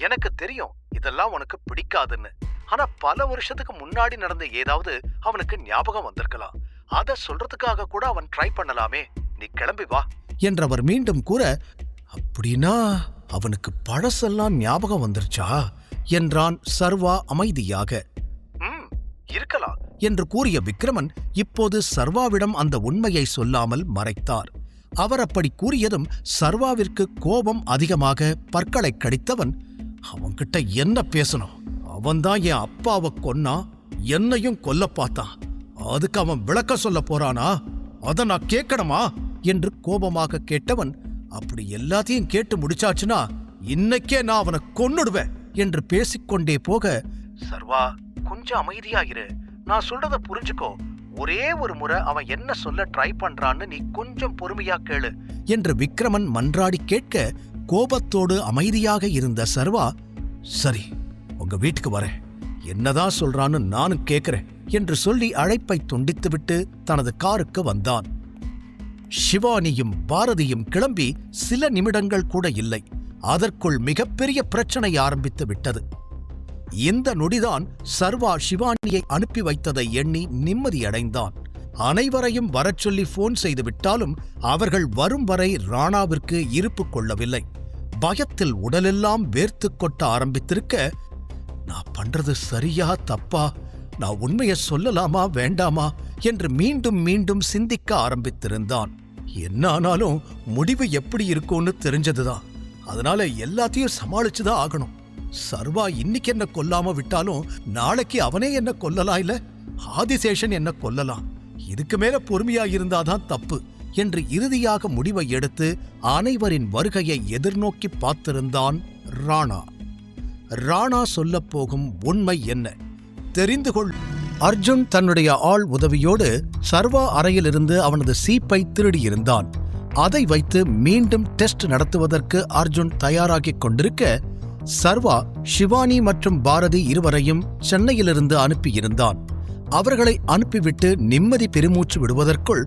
எனக்கு தெரியும் இதெல்லாம் உனக்கு பிடிக்காதுன்னு. ஆனா பல வருஷத்துக்கு முன்னாடி நடந்த ஏதாவது அவனுக்கு ஞாபகம் வந்திருக்கலாம். அத சொல்றதுக்காக கூட அவன் ட்ரை பண்ணலாமே, நீ கிளம்பி வா என்றவர் மீண்டும் கூற, அப்படின்னா அவனுக்கு பழசெல்லாம் ஞாபகம் வந்துருச்சா என்றான் சர்வா அமைதியாக. இருக்கலாம் என்று கூறிய விக்ரமன் இப்போது சர்வாவிடம் அந்த உண்மையை சொல்லாமல் மறைத்தார். அவர் அப்படி கூறியதும் சர்வாவிற்கு கோபம் அதிகமாக பற்களை கடித்தவன், அவன்கிட்ட என்ன பேசணும், அவன்தான் என் அப்பாவை கொன்னா, என்னையும் கொல்ல பார்த்தான், அதுக்கு அவன் விளக்க சொல்ல போறானா, அத நான் கேட்கணுமா என்று கோபமாக கேட்டவன், அப்படி எல்லாத்தையும் கேட்டு முடிச்சாச்சுன்னா இன்னைக்கே நான் அவனை கொன்னுடுவேன் என்று பேசிக்கொண்டே போக, சர்வா கொஞ்சம் அமைதியாயிரு, நான் சொல்றத புரிஞ்சுக்கோ, ஒரே ஒரு முறை அவன் என்ன சொல்ல ட்ரை பண்றான்னு நீ கொஞ்சம் பொறுமையா கேளு என்று விக்ரமன் மன்றாடி கேட்க, கோபத்தோடு அமைதியாக இருந்த சர்வா, சரி உங்க வீட்டுக்கு வரேன், என்னதான் சொல்றான்னு நானும் கேட்கிறேன் என்று சொல்லி அழைப்பை துண்டித்துவிட்டு தனது காருக்கு வந்தான். ஷிவானியும் பாரதியும் கிளம்பி சில நிமிடங்கள் கூட இல்லை, அதற்குள் மிகப்பெரிய பிரச்சனை ஆரம்பித்து விட்டது. இந்த நொடிதான் சர்வா ஷிவானியை அனுப்பி வைத்ததை எண்ணி நிம்மதியடைந்தான். அனைவரையும் வரச் சொல்லி போன் செய்து விட்டாலும் அவர்கள் வரும் வரை ராணாவிற்கு இருப்பு கொள்ளவில்லை. பயத்தில் உடலெல்லாம் வேர்த்து கொட்ட ஆரம்பித்திருக்க, நான் பண்றது சரியா தப்பா, நான் உண்மையை சொல்லலாமா வேண்டாமா என்று மீண்டும் மீண்டும் சிந்திக்க ஆரம்பித்திருந்தான். என்ன ஆனாலும் முடிவு எப்படி இருக்கும்னு தெரிஞ்சதுதான், அதனால எல்லாத்தையும் சமாளிச்சுதான் ஆகணும். சர்வா இன்னைக்கு என்ன கொல்லாம விட்டாலும் நாளைக்கு அவனே என்ன கொல்லலாம், இல்ல ஆதிசேஷன் என்ன கொல்லலாம், இதுக்கு மேல பொறுமையா இருந்தாதான் தப்பு என்று இறுதியாக முடிவை எடுத்து அனைவரின் வருகையை எதிர்நோக்கி பார்த்திருந்தான் ராணா. ராணா சொல்லப் போகும் உண்மை என்ன தெரிந்து கொள். அர்ஜுன் தன்னுடைய ஆள் உதவியோடு சர்வா அறையிலிருந்து அவனது சீப்பை திருடியிருந்தான். அதை வைத்து மீண்டும் டெஸ்ட் நடத்துவதற்கு அர்ஜுன் தயாராகிக் கொண்டிருக்க, சர்வா ஷிவானி மற்றும் பாரதி இருவரையும் சென்னையிலிருந்து அனுப்பியிருந்தான். அவர்களை அனுப்பிவிட்டு நிம்மதி பெருமூச்சு விடுவதற்குள்,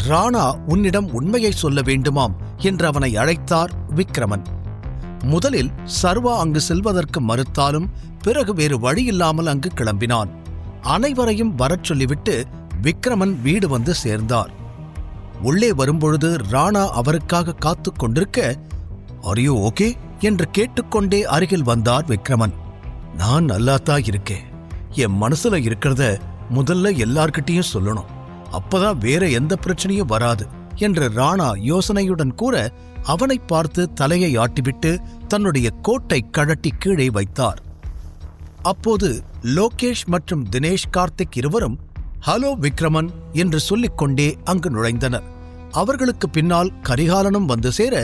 ராணா உன்னிடம் உண்மையை சொல்ல வேண்டுமாம் என்று அவனை அழைத்தார் விக்ரமன். முதலில் சர்வா அங்கு செல்வதற்கு மறுத்தாலும் பிறகு வேறு வழியில்லாமல் அங்கு கிளம்பினான். அனைவரையும் வரச் சொல்லிவிட்டு விக்ரமன் வீடு வந்து சேர்ந்தார். உள்ளே வரும்பொழுது ராணா அவருக்காக காத்துக் கொண்டிருக்க, ஆர் யூ ஓகே என்று கேட்டுக்கொண்டே அருகில் வந்தார் விக்ரமன். நான் நல்லாத்தான் இருக்கேன், என் மனசுல இருக்கிறத முதல்ல எல்லார்கிட்டையும் சொல்லணும், அப்பதான் வேற எந்த பிரச்சனையும் வராது என்று ராணா யோசனையுடன் கூற, அவனை பார்த்து தலையை ஆட்டிவிட்டு தன்னுடைய கோட்டை கழட்டி கீழே வைத்தார். அப்போது லோகேஷ் மற்றும் தினேஷ் கார்த்திக் இருவரும் ஹலோ விக்ரமன் என்று சொல்லிக்கொண்டே அங்கு நுழைந்தனர். அவர்களுக்கு பின்னால் கரிகாலனும் வந்து சேர,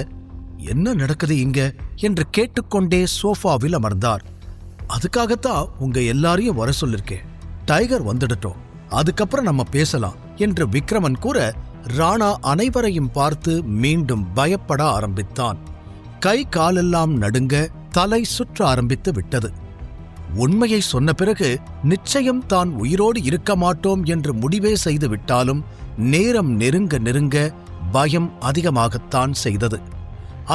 என்ன நடக்குது இங்க என்று கேட்டுக்கொண்டே சோஃபாவில் அமர்ந்தார். அதுக்காகத்தான் உங்க எல்லாரையும் வர சொல்லிருக்கேன், டைகர் வந்துடட்டும், அதுக்கப்புறம் நம்ம பேசலாம் என்று விக்ரமன் கூற, ராணா அனைவரையும் பார்த்து மீண்டும் பயப்பட ஆரம்பித்தான். கை காலெல்லாம் நடுங்க, தலை சுற்ற ஆரம்பித்து விட்டது. உண்மையை சொன்ன பிறகு நிச்சயம் தான் உயிரோடு இருக்க மாட்டோம் என்று முடிவே செய்து விட்டாலும் நேரம் நெருங்க நெருங்க பயம் அதிகமாகத்தான் செய்தது.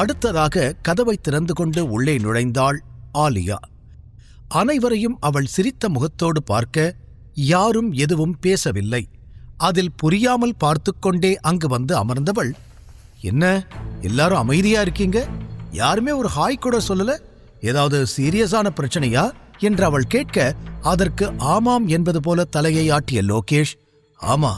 அடுத்ததாக கதவை திறந்து கொண்டு உள்ளே நுழைந்தாள் ஆலியா. அனைவரையும் அவள் சிரித்த முகத்தோடு பார்க்க யாரும் எதுவும் பேசவில்லை. அதில் புரியாமல் பார்த்துக்கொண்டே அங்கு வந்து அமர்ந்தவள், என்ன எல்லாரும் அமைதியா இருக்கீங்க? யாருமே ஒரு ஹாய் கூட சொல்லல? ஏதாவது சீரியஸான பிரச்சனையா என்று அவள் கேட்க, அதற்கு ஆமாம் என்பது போல தலையை ஆட்டிய லோகேஷ், ஆமா,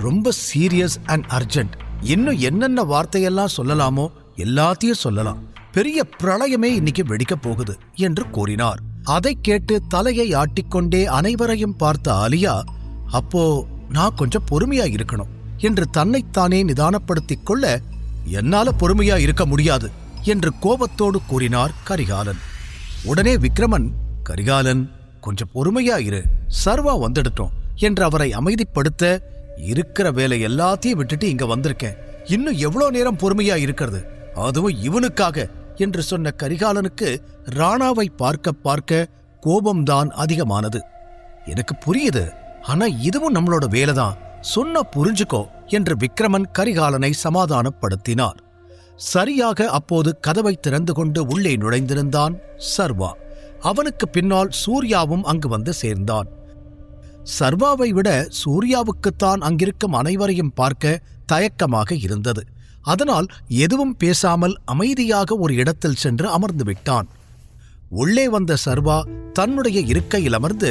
ரொம்ப சீரியஸ் அண்ட் அர்ஜென்ட். இன்னும் என்னென்ன வார்த்தையெல்லாம் சொல்லலாமோ எல்லாத்தையும் சொல்லலாம். பெரிய பிரளயமே இன்னைக்கு வெடிக்கப் போகுது என்று கூறினார். அதைக் கேட்டு தலையை ஆட்டிக்கொண்டே அனைவரையும் பார்த்த ஆலியா, அப்போ நான் கொஞ்சம் பொறுமையா இருக்கணும் என்று தன்னைத்தானே நிதானப்படுத்திக் கொள்ள, என்னால பொறுமையா இருக்க முடியாது என்று கோபத்தோடு கூறினார் கரிகாலன். உடனே விக்ரமன், கரிகாலன் கொஞ்சம் பொறுமையா இரு, சர்வா வந்துடட்டும் என்று அவரை அமைதிப்படுத்த, இருக்கிற வேலை எல்லாத்தையும் விட்டுட்டு இங்க வந்திருக்கேன், இன்னும் எவ்வளவு நேரம் பொறுமையா இருக்கிறது, அதுவும் இவனுக்காக என்று சொன்ன கரிகாலனுக்கு ராணாவை பார்க்க பார்க்க கோபம்தான் அதிகமானது. எனக்கு புரியுது, ஆனா இதுவும் நம்மளோட வேலைதான், சொன்னா புரிஞ்சுக்கோ என்று விக்ரமன் கரிகாலனை சமாதானப்படுத்தினார். சரியாக அப்போது கதவை திறந்து கொண்டு உள்ளே நுழைந்திருந்தான் சர்வா. அவனுக்கு பின்னால் சூர்யாவும் அங்கு வந்து சேர்ந்தான். சர்வாவை விட சூர்யாவுக்குத்தான் அங்கிருக்கும் அனைவரையும் பார்க்க தயக்கமாக இருந்தது. அதனால் எதுவும் பேசாமல் அமைதியாக ஒரு இடத்தில் சென்று அமர்ந்து விட்டான். உள்ளே வந்த சர்வா தன்னுடைய இருக்கையில் அமர்ந்து,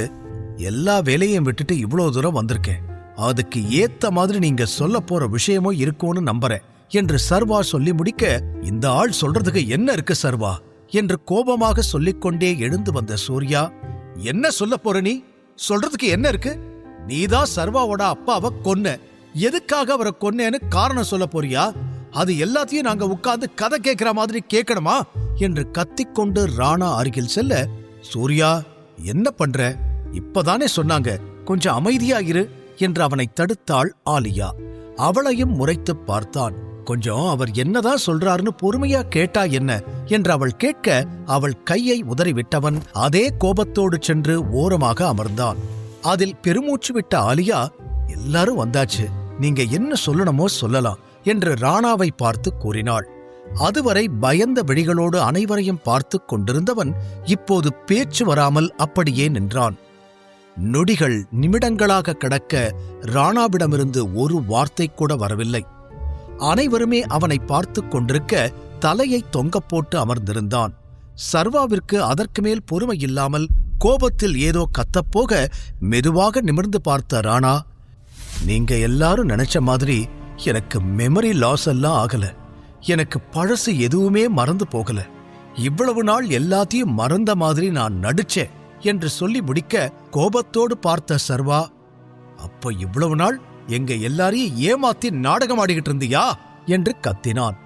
எல்லா வேலையும் விட்டுட்டு இவ்வளோ தூரம் வந்திருக்கேன், அதுக்கு ஏத்த மாதிரி நீங்க சொல்ல போற விஷயமோ இருக்கும்னு நம்புறேன் என்று சர்வா சொல்லி முடிக்க, இந்த ஆள் சொல்றதுக்கு என்ன இருக்கு சர்வா என்று கோபமாக சொல்லிக்கொண்டே எழுந்து வந்த சூர்யா, என்ன சொல்ல போற நீ? சொல்றதுக்கு என்ன இருக்கு? நீதான் சர்வாவோட அப்பாவை கொன்ன, எதுக்காக அவரை கொன்னேன்னு காரணம் சொல்ல போறியா? அது எல்லாத்தையும் நாங்க உட்கார்ந்து கதை கேட்கிற மாதிரி கேட்கணுமா என்று கத்திக்கொண்டு ராணா அருகில் செல்ல, சூர்யா என்ன பண்ற? இப்பதானே சொன்னாங்க, கொஞ்சம் அமைதியா இரு என்று அவனை தடுத்தாள் ஆலியா. அவளையும் முறைத்து பார்த்தான். கொஞ்சம் அவர் என்னதான் சொல்றாருன்னு பொறுமையா கேட்டா என்ன என்று அவள் கேட்க, அவள் கையை உதறிவிட்டவன் அதே கோபத்தோடு சென்று ஓரமாக அமர்ந்தான். அதில் பெருமூச்சு விட்ட ஆலியா, எல்லாரும் வந்தாச்சு, நீங்க என்ன சொல்லணுமோ சொல்லலாம் என்று ராணாவை பார்த்து கூறினாள். அதுவரை பயந்த விழிகளோடு அனைவரையும் பார்த்து கொண்டிருந்தவன் இப்போது பேச்சு வராமல் அப்படியே நின்றான். நொடிகள் நிமிடங்களாக கடக்க ராணாவிடமிருந்து ஒரு வார்த்தை கூட வரவில்லை. அனைவருமே அவனை பார்த்து கொண்டிருக்க தலையை தொங்கப் போட்டு அமர்ந்திருந்தான். சர்வாவிற்கு அதற்கு மேல் பொறுமை இல்லாமல் கோபத்தில் ஏதோ கத்தப்போக மெதுவாக நிமிர்ந்து பார்த்த ராணா, நீங்க எல்லாரும் நினைச்ச மாதிரி எனக்கு மெமரி லாஸ் எல்லாம் ஆகல, எனக்கு பழசு எதுவுமே மறந்து போகல, இவ்வளவு நாள் எல்லாத்தையும் மறந்த மாதிரி நான் நடிச்சேன் என்று சொல்லி முடிக்க, கோபத்தோடு பார்த்த சர்வா, அப்ப இவ்வளவு நாள் எங்க எல்லாரையும் ஏமாத்தி நாடகம் ஆடிக்கிட்டு இருந்தியா என்று கத்தினான்.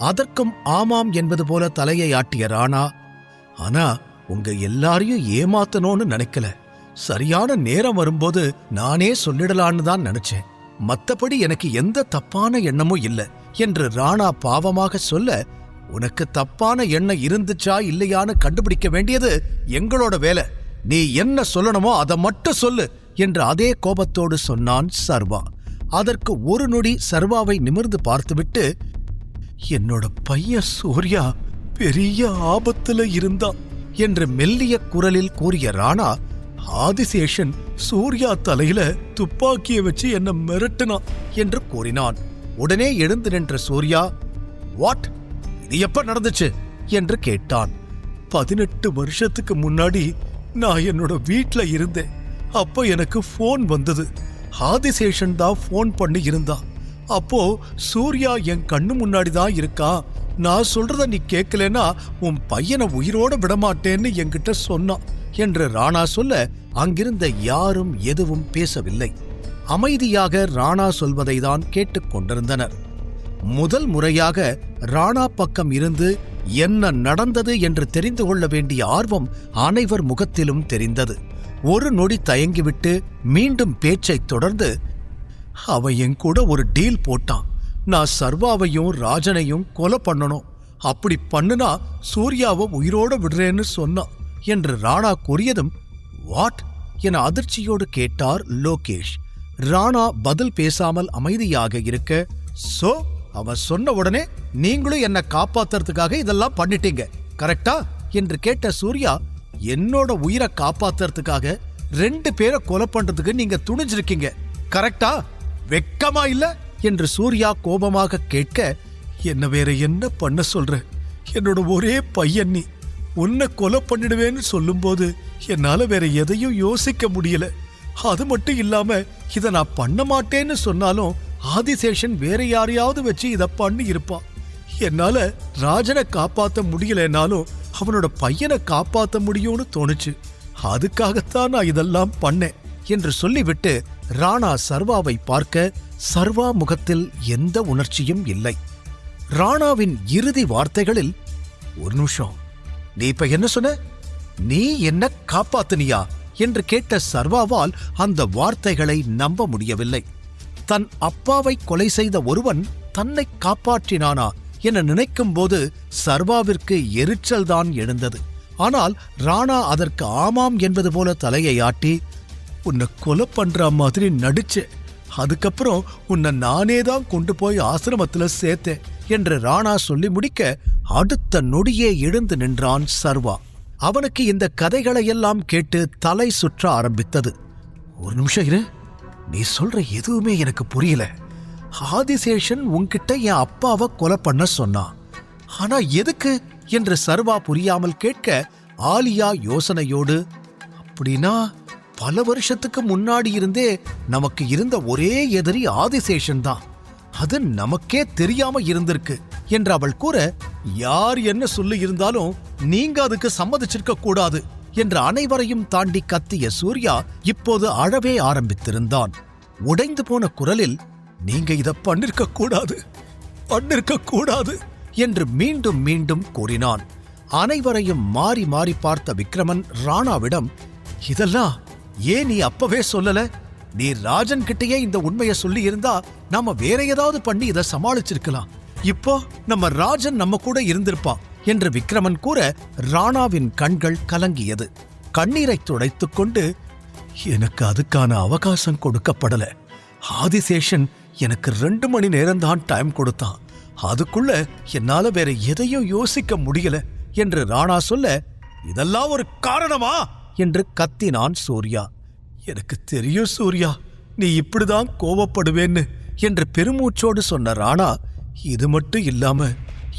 அதற்கும் ஆமாம் என்பது போல தலையை ஆட்டிய ராணா, ஆனா உங்க எல்லாரையும் ஏமாத்தணும்னு நினைக்கல, சரியான நேரம் வரும்போது நானே சொல்லிடலான்னு தான் நினைச்சேன், மத்தபடி எனக்கு எந்த தப்பான எண்ணமும் இல்ல என்று ராணா பாவமாக சொல்ல, உனக்கு தப்பான எண்ணம் இருந்துச்சா இல்லையான்னு கண்டுபிடிக்க வேண்டியது எங்களோட வேலை, நீ என்ன சொல்லணுமோ அதை மட்டும் சொல்லு என்று அதே கோபத்தோடு சொன்னான் சர்வா. அதற்கு ஒரு நொடி சர்வாவை நிமிர்ந்து பார்த்துவிட்டு, என்னோட பையன் சூர்யா பெரிய ஆபத்துல இருந்தான் என்று மெல்லிய குரலில் கூறிய ராணா, ஆதிசேஷன் சூர்யா தலையில துப்பாக்கிய வச்சு என்ன மிரட்டினான் என்று கூறினான். உடனே எழுந்து நின்ற சூர்யா, வாட், இது எப்ப நடந்துச்சு என்று கேட்டான். 18 வருஷத்துக்கு முன்னாடி நான் என்னோட வீட்ல இருந்தேன். அப்போ எனக்கு போன் வந்தது. ஆதிசேஷன் தான் போன் பண்ணி இருந்தான். அப்போ சூர்யா என் கண்ணு முன்னாடி தான் இருக்கான், நான் சொல்றத நீ கேட்கலன்னா உன் பையனை உயிரோட விடமாட்டேன்னு என்கிட்ட சொன்னான் என்று ராணா சொல்ல, அங்கிருந்த யாரும் எதுவும் பேசவில்லை. அமைதியாக ராணா சொல்வதை தான் கேட்டுக்கொண்டிருந்தனர். முதல் முறையாக ராணா பக்கம் இருந்து என்ன நடந்தது என்று தெரிந்து கொள்ள வேண்டிய ஆர்வம் அனைவர் முகத்திலும் தெரிந்தது. ஒரு நொடி தயங்கிவிட்டு மீண்டும் பேச்சை தொடர்ந்து, அவன் என் கூட ஒரு டீல் போட்டான், நான் சர்வாவையும் ராஜனையும் கொலை பண்ணணும், அப்படி பண்ணுனா சூர்யாவை உயிரோட விடுறேன்னு சொன்னான் என்று ராணா கூறியதும், வாட் என அதிர்ச்சியோடு கேட்டார் லோகேஷ். ராணா பதில் பேசாமல் அமைதியாக இருக்க, சோ அவன் சொன்ன உடனே நீங்களும் என்ன காப்பாத்துறதுக்காக இதெல்லாம் பண்ணிட்டீங்க கரெக்டா என்று கேட்ட சூர்யா, என்னோட உயிரை காப்பாத்துறதுக்காக 2 பேரை கொலை பண்றதுக்கு நீங்க துணிஞ்சிருக்கீங்க, கரெக்டா? வெக்கமா இல்ல என்று சூர்யா கோபமாக கேட்க, என்ன வேற என்ன பண்ண சொல்ற? என்னோட ஒரே பையன் நீ, உன்னை கொலை பண்ணிடுவேன்னு சொல்லும்போது என்னால வேற எதையும் யோசிக்க முடியல. அது மட்டும் இல்லாம இத நான் பண்ண மாட்டேன்னு சொன்னாலும் ஆதிசேஷன் வேற யாரையாவது வச்சு இத பண்ணி இருப்பான். என்னால ராஜனை காப்பாத்த முடியலனாலும் அவனோட பையனை காப்பாத்த முடியும்னு தோணுச்சு. அதுக்காகத்தான் நான் இதெல்லாம் பண்ணேன் என்று சொல்லிவிட்டு ராணா சர்வாவை பார்க்க சர்வா முகத்தில் எந்த உணர்ச்சியும் இல்லை. ராணாவின் இறுதி வார்த்தைகளில், ஒரு நிமிஷம், நீ இப்ப என்ன சொன்ன? நீ என்ன காப்பாத்தினியா என்று கேட்ட சர்வாவால் அந்த வார்த்தைகளை நம்ப முடியவில்லை. தன் அப்பாவை கொலை செய்த ஒருவன் தன்னை காப்பாற்றினானா என நினைக்கும் போது சர்வாவிற்கு எரிச்சல் தான் எழுந்தது. ஆனால் ராணா அதற்கு ஆமாம் என்பது போல தலையை ஆட்டி, உன்னை கொலை பண்ற மாதிரி நடிச்சே, அதுக்கப்புறம் உன்னை நானே தான் கொண்டு போய் ஆசிரமத்துல சேர்த்தேன் என்று ராணா சொல்லி முடிக்க அடுத்த நொடியே எழுந்து நின்றான் சர்வா. அவனுக்கு இந்த கதைகளையெல்லாம் கேட்டு தலை சுற்ற ஆரம்பித்தது. ஒரு நிமிஷம் இரு, நீ சொல்ற எதுவுமே எனக்கு புரியல. ஆதிசேஷன் உன்கிட்ட என் அப்பாவை கொலை பண்ண சொன்னான், ஆனா எதுக்கு என்று சர்வா புரியாமல் கேட்க ஆலியா யோசனையோடு, அப்படின்னா பல வருஷத்துக்கு முன்னாடி இருந்தே நமக்கு இருந்த ஒரே எதிரி ஆதிசேஷன் தான், அது நமக்கே தெரியாம இருந்திருக்கு என்று அவள் கூற, யார் என்ன சொல்லி இருந்தாலும் நீங்க அதுக்கு சம்மதிச்சிருக்க கூடாது என்று அனைவரையும் தாண்டி கத்திய சூர்யா இப்போது அழவே ஆரம்பித்திருந்தான். உடைந்து போன குரலில், நீங்க இத பண்ணிருக்க கூடாது என்று மீண்டும் மீண்டும் கூறினான். அனைவரையும் மாறி மாறி பார்த்த விக்ரமன் ராணாவிடம், இதெல்லாம் ஏன் நீ அப்பவே சொல்லல? நீ ராஜன் கிட்டயே இந்த உண்மையை சொல்லி இருந்தா நாம வேற ஏதாவது பண்ணி இதை சமாளிச்சிருக்கலாம். இப்போ நம்ம ராஜன் நம்ம கூட இருந்திருப்பான் என்று விக்ரமன் கூற ராணாவின் கண்கள் கலங்கியது. கண்ணீரை துடைத்துக் கொண்டு, எனக்கு அதுக்கான அவகாசம் கொடுக்கப்படல. ஆதிசேஷன் எனக்கு 2 மணி நேரம்தான் டைம் கொடுத்தான், அதுக்குள்ள என்னால வேற எதையும் யோசிக்க முடியல என்று ராணா சொல்ல, இதெல்லாம் ஒரு காரணமா என்று கத்தினான் சூர்யா. எனக்கு தெரியும் சூர்யா, நீ இப்படிதான் கோவப்படுவேன்னு என்று பெருமூச்சோடு சொன்ன ராணா, இது மட்டும் இல்லாம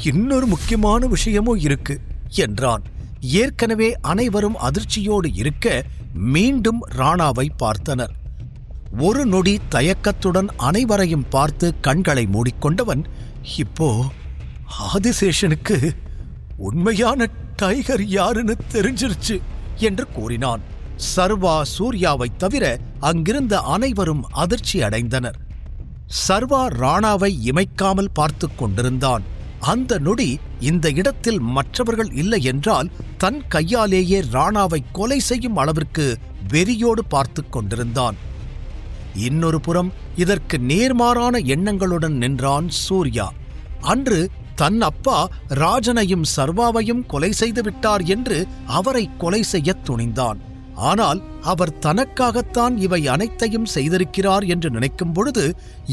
இன்னொரு முக்கியமான விஷயமும் இருக்கு என்றான். ஏற்கனவே அனைவரும் அதிர்ச்சியோடு இருக்க மீண்டும் ராணாவை பார்த்தனர். ஒரு நொடி தயக்கத்துடன் அனைவரையும் பார்த்து கண்களை மூடிக்கொண்டவன், இப்போ ஆதிசேஷனுக்கு உண்மையான டைகர் யாருன்னு தெரிஞ்சிருச்சு என்று கூறினான். சர்வா சூர்யாவை தவிர அங்கிருந்த அனைவரும் அதிர்ச்சி அடைந்தனர். சர்வா ராணாவை இமைக்காமல் பார்த்து கொண்டிருந்தான். அந்த நொடி இந்த இடத்தில் மற்றவர்கள் இல்லை என்றால் தன் கையாலேயே ராணாவை கொலை செய்யும் அளவிற்கு வெறியோடு பார்த்து கொண்டிருந்தான். இன்னொரு புறம் இதற்கு நேர்மாறான எண்ணங்களுடன் நின்றான் சூர்யா. அன்று தன் அப்பா ராஜனையும் சர்வாவையும் கொலை செய்து விட்டார் என்று அவரை கொலை செய்ய துணிந்தான். ஆனால் அவர் தனக்காகத்தான் இவை அனைத்தையும் செய்திருக்கிறார் என்று நினைக்கும் பொழுது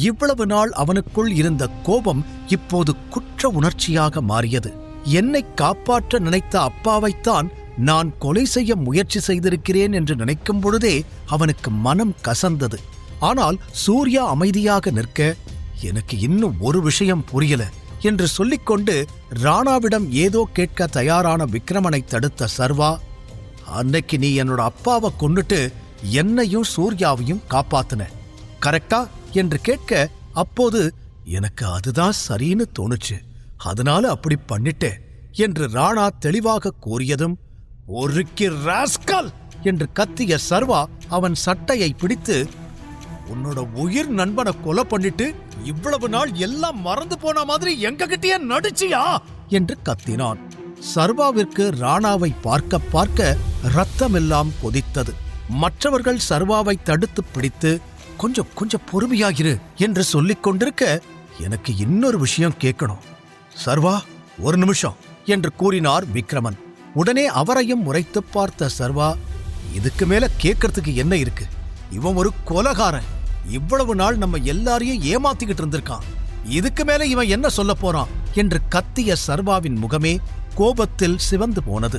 இவ்வளவு நாள் அவனுக்குள் இருந்த கோபம் இப்போது குற்ற உணர்ச்சியாக மாறியது. என்னை காப்பாற்ற நினைத்த அப்பாவைத்தான் நான் கொலை செய்ய முயற்சி செய்திருக்கிறேன் என்று நினைக்கும் பொழுதே அவனுக்கு மனம் கசந்தது. ஆனால் சூர்யா அமைதியாக நிற்க, எனக்கு இன்னும் ஒரு விஷயம் புரியல என்று சொல்லிக்கொண்டு ராணாவிடம் ஏதோ கேட்க தயாரான விக்ரமனை தடுத்த சர்வா, அன்னைக்கு நீ என்னோட அப்பாவை கொன்னுட்டு என்னையும் சூர்யாவையும் காப்பாத்தின, கரெக்டா என்று கேட்க, அப்போது எனக்கு அதுதான் சரின்னு தோணுச்சு, அதனால அப்படி பண்ணிட்டே என்று ராணா தெளிவாக கூறியதும், ஒருக்கி ராஸ்கல் என்று கத்திய சர்வா அவன் சட்டையை பிடித்து, உன்னோட உயிர் நண்பனை கொலை பண்ணிட்டு இவ்வளவு நாள் எல்லாம் மறந்து போன மாதிரி எங்க கிட்டயே நடிச்சியா என்று கத்தினான். சர்வாவிற்கு ராணாவை பார்க்க பார்க்க ரத்தமெல்லாம் கொதித்தது. மற்றவர்கள் சர்வாவை தடுத்து பிடித்து, கொஞ்சம் பொறுமையாகிரு என்று சொல்லிக் கொண்டிருக்க, எனக்கு இன்னொரு விஷயம் கேட்கணும் சர்வா, ஒரு நிமிஷம் என்று கூறினார் விக்ரமன். உடனே அவரையும் முறைத்து பார்த்த சர்வா, இதுக்கு மேல கேட்கறதுக்கு என்ன இருக்கு? இவன் ஒரு கொலைகாரன், இவ்வளவு நாள் நம்ம எல்லாரையும் ஏமாத்திக்கிட்டு இருந்திருக்கான், இதுக்கு மேல இவன் என்ன சொல்ல போறான் என்று கத்திய சர்வாவின் முகமே கோபத்தில் சிவந்து போனது.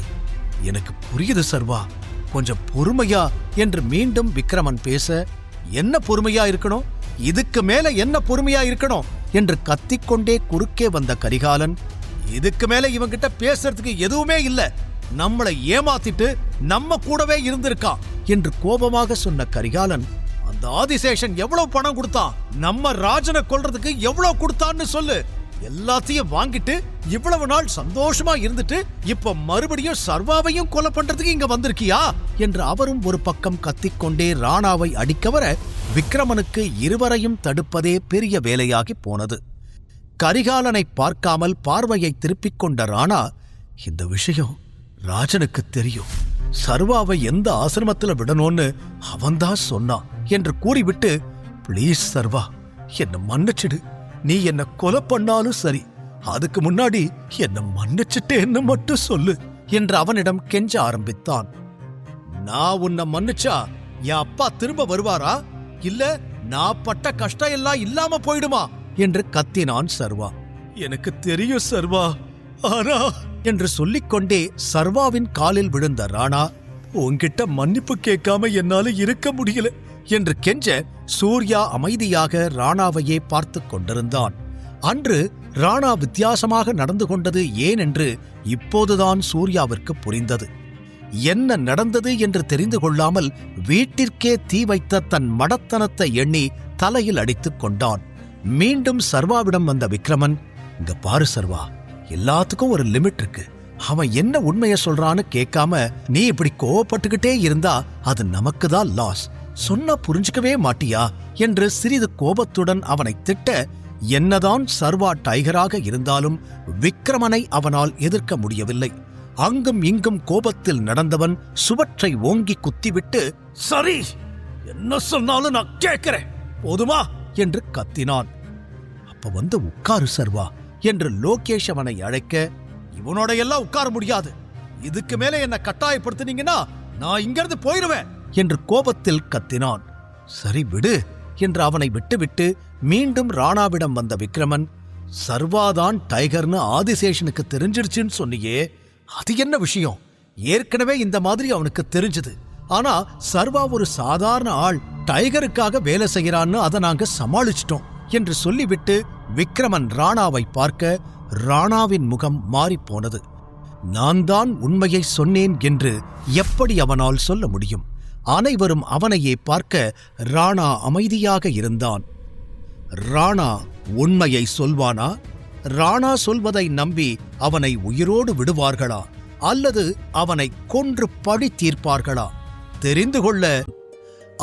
எனக்கு புரியுது சர்வா, கொஞ்சம் பொறுமையா என்று மீண்டும் விக்ரமன் பேச, என்ன பொறுமையா இருக்கணும், இதுக்கு மேல என்ன பொறுமையா இருக்கணும் என்று கத்திக்கொண்டே குறுக்கே வந்த கரிகாலன், இதுக்கு மேல இவங்கிட்ட பேசுறதுக்கு எதுவுமே இல்ல, நம்மளை ஏமாத்திட்டு நம்ம கூடவே இருந்திருக்கான் என்று கோபமாக சொன்ன கரிகாலன், அந்த ஆதிசேஷன் எவ்வளவு பணம் கொடுத்தான், நம்ம ராஜனை கொல்றதுக்கு எவ்வளவு கொடுத்தான்னு சொல்லு, எல்லாத்தையும் வாங்கிட்டு இவ்வளவு நாள் சந்தோஷமா இருந்துட்டு இப்ப மறுபடியும் சர்வாவையும் கொலை பண்றதுக்கு இங்க வந்திருக்கியா என்று அவரும் ஒரு பக்கம் கத்திக்கொண்டே ராணாவை அடிக்க வர, விக்ரமனுக்கு இருவரையும் தடுப்பதே பெரிய வேலையாகி போனது. கரிகாலனை பார்க்காமல் பார்வையை திருப்பிக் கொண்ட ராணா, இந்த விஷயம் ராஜனுக்கு தெரியும், சர்வாவை எந்த ஆசிரமத்துல விடணும்னு அவன்தான் சொன்னான் என்று கூறிவிட்டு, பிளீஸ் சர்வா, என்ன மன்னிச்சிடு, நீ என்ன கொலை பண்ணாலும் சரி, அதுக்கு முன்னாடி என்ன மன்னிச்சிட்டேன்னு மட்டும் சொல்லு என்று அவனிடம் கெஞ்ச ஆரம்பித்தான். நான் உன்னை மன்னிச்சா என் அப்பா திரும்ப வருவாரா, இல்ல நான் பட்ட கஷ்டம் எல்லாம் இல்லாம போயிடுமா என்று கத்தினான் சர்வா. எனக்கு தெரியும் சர்வா, ஆனா என்று சொல்லிக்கொண்டே சர்வாவின் காலில் விழுந்த ராணா, உன்கிட்ட மன்னிப்பு கேட்காம என்னால இருக்க முடியல என்று கெஞ்ச, சூர்யா அமைதியாக ராணாவையே பார்த்து கொண்டிருந்தான். அன்று ராணா வித்தியாசமாக நடந்து கொண்டது ஏன் என்று இப்போதுதான் சூர்யாவிற்கு புரிந்தது. என்ன நடந்தது என்று தெரிந்து கொள்ளாமல் வீட்டிற்கே தீ வைத்த தன் மடத்தனத்தை எண்ணி தலையில் அடித்துக் கொண்டான். மீண்டும் சர்வாவிடம் வந்த விக்ரமன், இங்க பாரு சர்வா, எல்லாத்துக்கும் ஒரு லிமிட் இருக்கு, அவன் என்ன உண்மைய சொல்றான்னு கேட்காம நீ இப்படி கோவப்பட்டுக்கிட்டே இருந்தா அது நமக்கு தான் லாஸ், சொன்னா புரிஞ்சுக்கவே மாட்டியா என்று சிறிது கோபத்துடன் அவனை திட்ட, என்னதான் சர்வா டைகராக இருந்தாலும் விக்ரமனை அவனால் எதிர்க்க முடியவில்லை. அங்கும் இங்கும் கோபத்தில் நடந்தவன் சுவற்றை ஓங்கி குத்திவிட்டு, சரி, என்ன சொன்னாலும் நான் கேட்கிறேன், போதுமா என்று கத்தினான். அப்ப வந்து உட்காரு சர்வா என்று லோகேஷ் அவனை அழைக்க, இவனோட எல்லாம் உட்கார முடியாது, இதுக்கு மேல என்ன கட்டாயப்படுத்தினீங்கன்னா நான் இங்கிருந்து போயிடுவேன் என்று கோபத்தில் கத்தினான். சரி விடு என்று அவனை விட்டுவிட்டு மீண்டும் ராணாவிடம் வந்த விக்ரமன், சர்வாதான் டைகர்னு ஆதிசேஷனுக்கு தெரிஞ்சிருச்சுன்னு சொன்னியே, அது என்ன விஷயம், ஏற்கனவே இந்த மாதிரி அவனுக்கு தெரிஞ்சது, ஆனா சர்வா ஒரு சாதாரண ஆள், டைகருக்காக வேலை செய்யறான்னு அதை நாங்க சமாளிச்சிட்டோம் என்று சொல்லிவிட்டு விக்ரமன் ராணாவை பார்க்க, ராணாவின் முகம் மாறிப்போனது. நான் தான் உண்மையை சொன்னேன் என்று எப்படி அவனால் சொல்ல முடியும்? அனைவரும் அவனையே பார்க்க ராணா அமைதியாக இருந்தான். ராணா உண்மையை சொல்வானா? ராணா சொல்வதை நம்பி அவனை உயிரோடு விடுவார்களா, அல்லது அவனை கொன்று பழி தீர்ப்பார்களா? தெரிந்து கொள்ள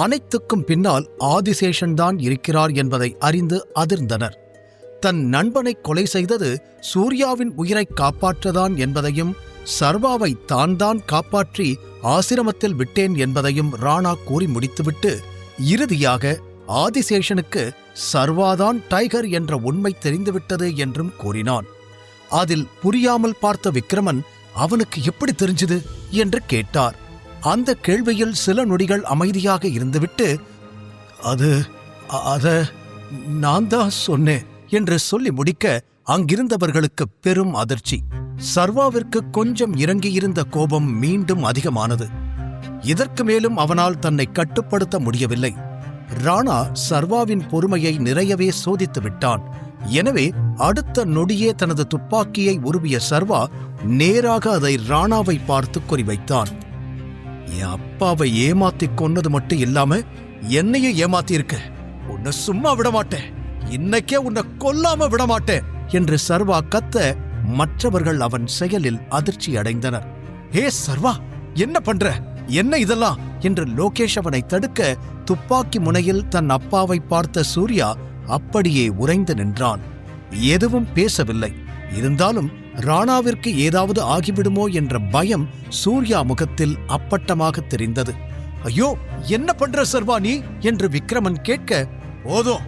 அனைத்துக்கும் பின்னால் ஆதிசேஷன்தான் இருக்கிறார் என்பதை அறிந்து அதிர்ந்தனர். தன் நண்பனை கொலை செய்தது சூர்யாவின் உயிரை காப்பாற்றதான் என்பதையும், சர்வாவை தான் காப்பாற்றி ஆசிரமத்தில் விட்டேன் என்பதையும் ராணா கூறி முடித்துவிட்டு, இறுதியாக ஆதிசேஷனுக்கு சர்வாதான் டைகர் என்ற உண்மை தெரிந்துவிட்டது என்றும் கூறினான். அதில் புரியாமல் பார்த்த விக்ரமன், அவனுக்கு எப்படி தெரிஞ்சது என்று கேட்டார். அந்த கேள்வியில் சில நொடிகள் அமைதியாக இருந்துவிட்டு, அத நான் தான் சொன்னேன் என்று சொல்லி முடிக்க அங்கிருந்தவர்களுக்கு பெரும் அதிர்ச்சி. சர்வாவிற்கு கொஞ்சம் இறங்கியிருந்த கோபம் மீண்டும் அதிகமானது. இதற்கு மேலும் அவனால் தன்னை கட்டுப்படுத்த முடியவில்லை. ராணா சர்வாவின் பொறுமையை நிறையவே சோதித்து விட்டான். எனவே அடுத்த நொடியே தனது துப்பாக்கியை உருவிய சர்வா நேராக அதை ராணாவை பார்த்து குறிவைத்தான். என் அப்பாவை ஏமாத்திக் கொன்னது மட்டும் இல்லாம என்னையும் ஏமாத்தியிருக்க, உன்னை சும்மா விடமாட்டேன், இன்னைக்கே உன்னை கொல்லாம விடமாட்டேன் என்று சர்வா கத்த, மற்றவர்கள் அவன் செயலில் அதிர்ச்சி அடைந்தனர். ஏ சர்வா, என்ன பண்ற, என்ன இதெல்லாம் என்று லோகேஷ் அவனை தடுக்க, துப்பாக்கி முனையில் தன் அப்பாவை பார்த்த சூர்யா அப்படியே உறைந்து நின்றான். எதுவும் பேசவில்லை. இருந்தாலும் ராணாவிற்கு ஏதாவது ஆகிவிடுமோ என்ற பயம் சூர்யா முகத்தில் அப்பட்டமாக தெரிந்தது. ஐயோ, என்ன பண்ற சர்வா நீ என்று விக்ரமன் கேட்க, போதும்,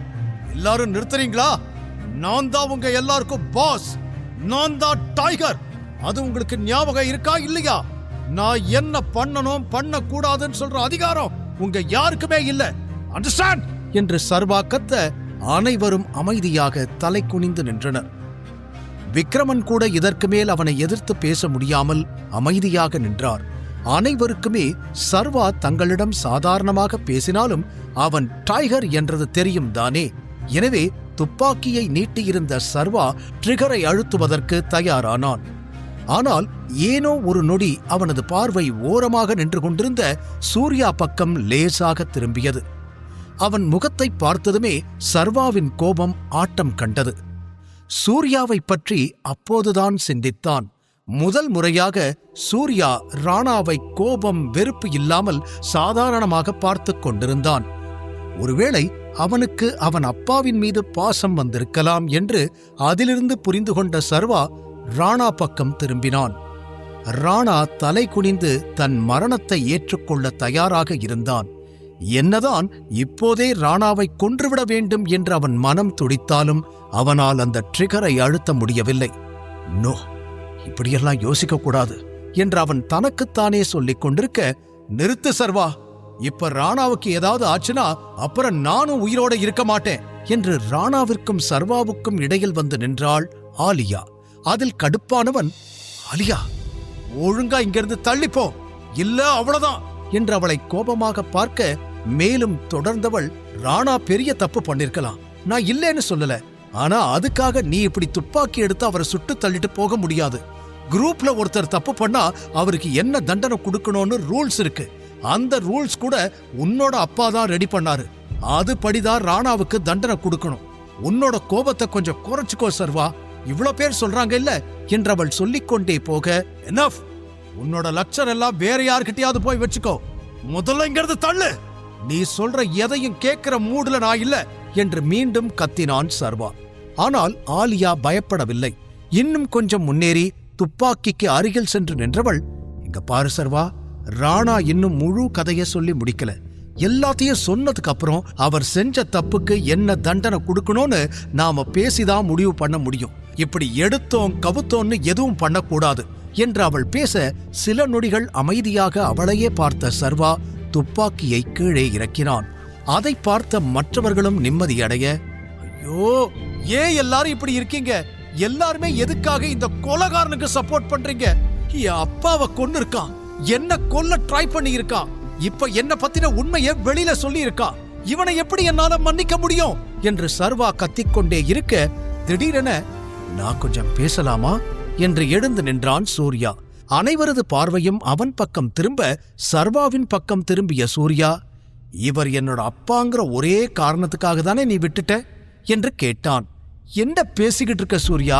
எல்லாரும் நிறுத்துறீங்களா? நான் தான் உங்க எல்லாருக்கும் பாஸ், நான் தான் டைகர். அது உங்களுக்கு ஞாபகம் இருக்கா இல்லையா? நான் என்ன பண்ணணும் பண்ணக்கூடாதுன்னு சொல்ற அதிகாரம் உங்க யாருக்குமே இல்ல, அண்டர்ஸ்டாண்ட் என்று சர்வா கத்த, அனைவரும் அமைதியாக தலை குனிந்து நின்றனர். விக்ரமன் கூட இதற்கு மேல் அவனை எதிர்த்து பேச முடியாமல் அமைதியாக நின்றார். அனைவருக்குமே சர்வா தங்களிடம் சாதாரணமாக பேசினாலும் அவன் டைகர் என்றது தெரியும் தானே. எனவே துப்பாக்கியை நீட்டியிருந்த சர்வா ட்ரிகரை அழுத்துவதற்கு தயாரானான். ஆனால் ஏனோ ஒரு நொடி அவனது பார்வை ஓரமாக நின்று கொண்டிருந்த சூர்யா பக்கம் லேசாக திரும்பியது. அவன் முகத்தை பார்த்ததுமே சர்வாவின் கோபம் ஆட்டம் கண்டது. சூர்யாவை பற்றி அப்போதுதான் சிந்தித்தான். முதல் முறையாக சூர்யா ராணாவை கோபம் வெறுப்பு இல்லாமல் சாதாரணமாக பார்த்து கொண்டிருந்தான். ஒருவேளை அவனுக்கு அவன் அப்பாவின் மீது பாசம் வந்திருக்கலாம் என்று அதிலிருந்து புரிந்து கொண்ட சர்வா ராணா பக்கம் திரும்பினான். ராணா தலை குனிந்து தன் மரணத்தை ஏற்றுக்கொள்ள தயாராக இருந்தான். என்னதான் இப்போதே ராணாவை கொன்றுவிட வேண்டும் என்று அவன் மனம் துடித்தாலும் அவனால் அந்த ட்ரிகரை அழுத்த முடியவில்லை. நோ, இப்படியெல்லாம் யோசிக்கக்கூடாது என்று அவன் தனக்குத்தானே சொல்லிக் கொண்டிருக்க, நிறுத்து சர்வா, இப்ப ராணாவுக்கு ஏதாவது ஆச்சுன்னா அப்புறம் நானும் உயிரோட இருக்க மாட்டேன் என்று ராணாவிற்கும் சர்வாவுக்கும் இடையில் வந்து நின்றாள் ஆலியா. அதில் கடுப்பானவன், ஆலியா ஒழுங்கா இங்கிருந்து தள்ளிப்போ, இல்ல அவ்வளவுதான் என்று அவளை கோபமாக பார்க்க, மேலும் தொடர்ந்தவள், ராணா பெரிய தப்பு பண்ணிருக்கலாம், நான் இல்லேன்னு சொல்லல, ஆனா அதுக்காக நீ இப்படி துப்பாக்கி எடுத்து அவரை சுட்டு தள்ளிட்டு போக முடியாது. குரூப்ல ஒருத்தர் தப்பு பண்ணா அவருக்கு என்ன தண்டனை கொடுக்கணும்னு ரூல்ஸ் இருக்கு. அந்த ரூல்ஸ் கூட உன்னோட அப்பா தான் ரெடி பண்ணாரு. அதுபடிதான் ராணாவுக்கு தண்டனை கொடுக்கணும். உன்னோட கோபத்தை கொஞ்சம் குறைச்சுக்கோ சர்வா, இவ்ளோ பேர் சொல்றாங்க இல்ல என்றவள் சொல்லிக்கொண்டே போக, எனஃப், உன்னோட லட்சர் எல்லாம் வேற யார்கிட்டயாவது போய் வச்சுக்கோ, முதல்ல இங்கிறது தள்ளு, நீ சொல்ற எதையும் கேட்கிற மூடுல நான் இல்ல என்று மீண்டும் கத்தினான் சர்வா. ஆனால் ஆலியா பயப்படவில்லை. இன்னும் கொஞ்சம் முன்னேறி துப்பாக்கிக்கு அருகில் சென்று நின்றவள், இங்க பாரு சர்வா, ராணா இன்னும் முழு கதையை சொல்லி முடிக்கல. எல்லாத்தையும் சொன்னதுக்கு அப்புறம் அவர் செஞ்ச தப்புக்கு என்ன தண்டனை கொடுக்கணும்னு நாம பேசிதான் முடிவு பண்ண முடியும். இப்படி எடுத்தோம் கவுத்தோன்னு எதுவும் பண்ணக்கூடாது என்று அவள் பேச, சில நொடிகள் அமைதியாக அவளையே பார்த்த சர்வா துப்பாக்கியை கீழே இறக்கினான். அதை பார்த்த மற்றவர்களும் நிம்மதியடைய, ஐயோ, ஏன் எல்லாரும் இப்படி இருக்கீங்க? எல்லாருமே எதுக்காக இந்த கொலைகாரனுக்கு சப்போர்ட் பண்றீங்க? என் அப்பாவை கொன்னு இருக்கான், என்ன கொல்ல ட்ரை பண்ணி இருக்கான், இப்ப என்ன பத்தின உண்மையை வெளியில சொல்லி இருக்கா, இவனை எப்படி என்னால மன்னிக்க முடியும் என்று சர்வா கத்திக்கொண்டே இருக்க, திடீரென, நான் கொஞ்சம் பேசலாமா என்று எழுந்து நின்றான் சூர்யா. அனைவரது பார்வையும் அவன் பக்கம் திரும்ப, சர்வாவின் பக்கம் திரும்பிய சூர்யா, இவர் என்னோட அப்பாங்கிற ஒரே காரணத்துக்காக தானே நீ விட்டுட்ட என்று கேட்டான். என்ன பேசிக்கிட்டு இருக்க சூர்யா,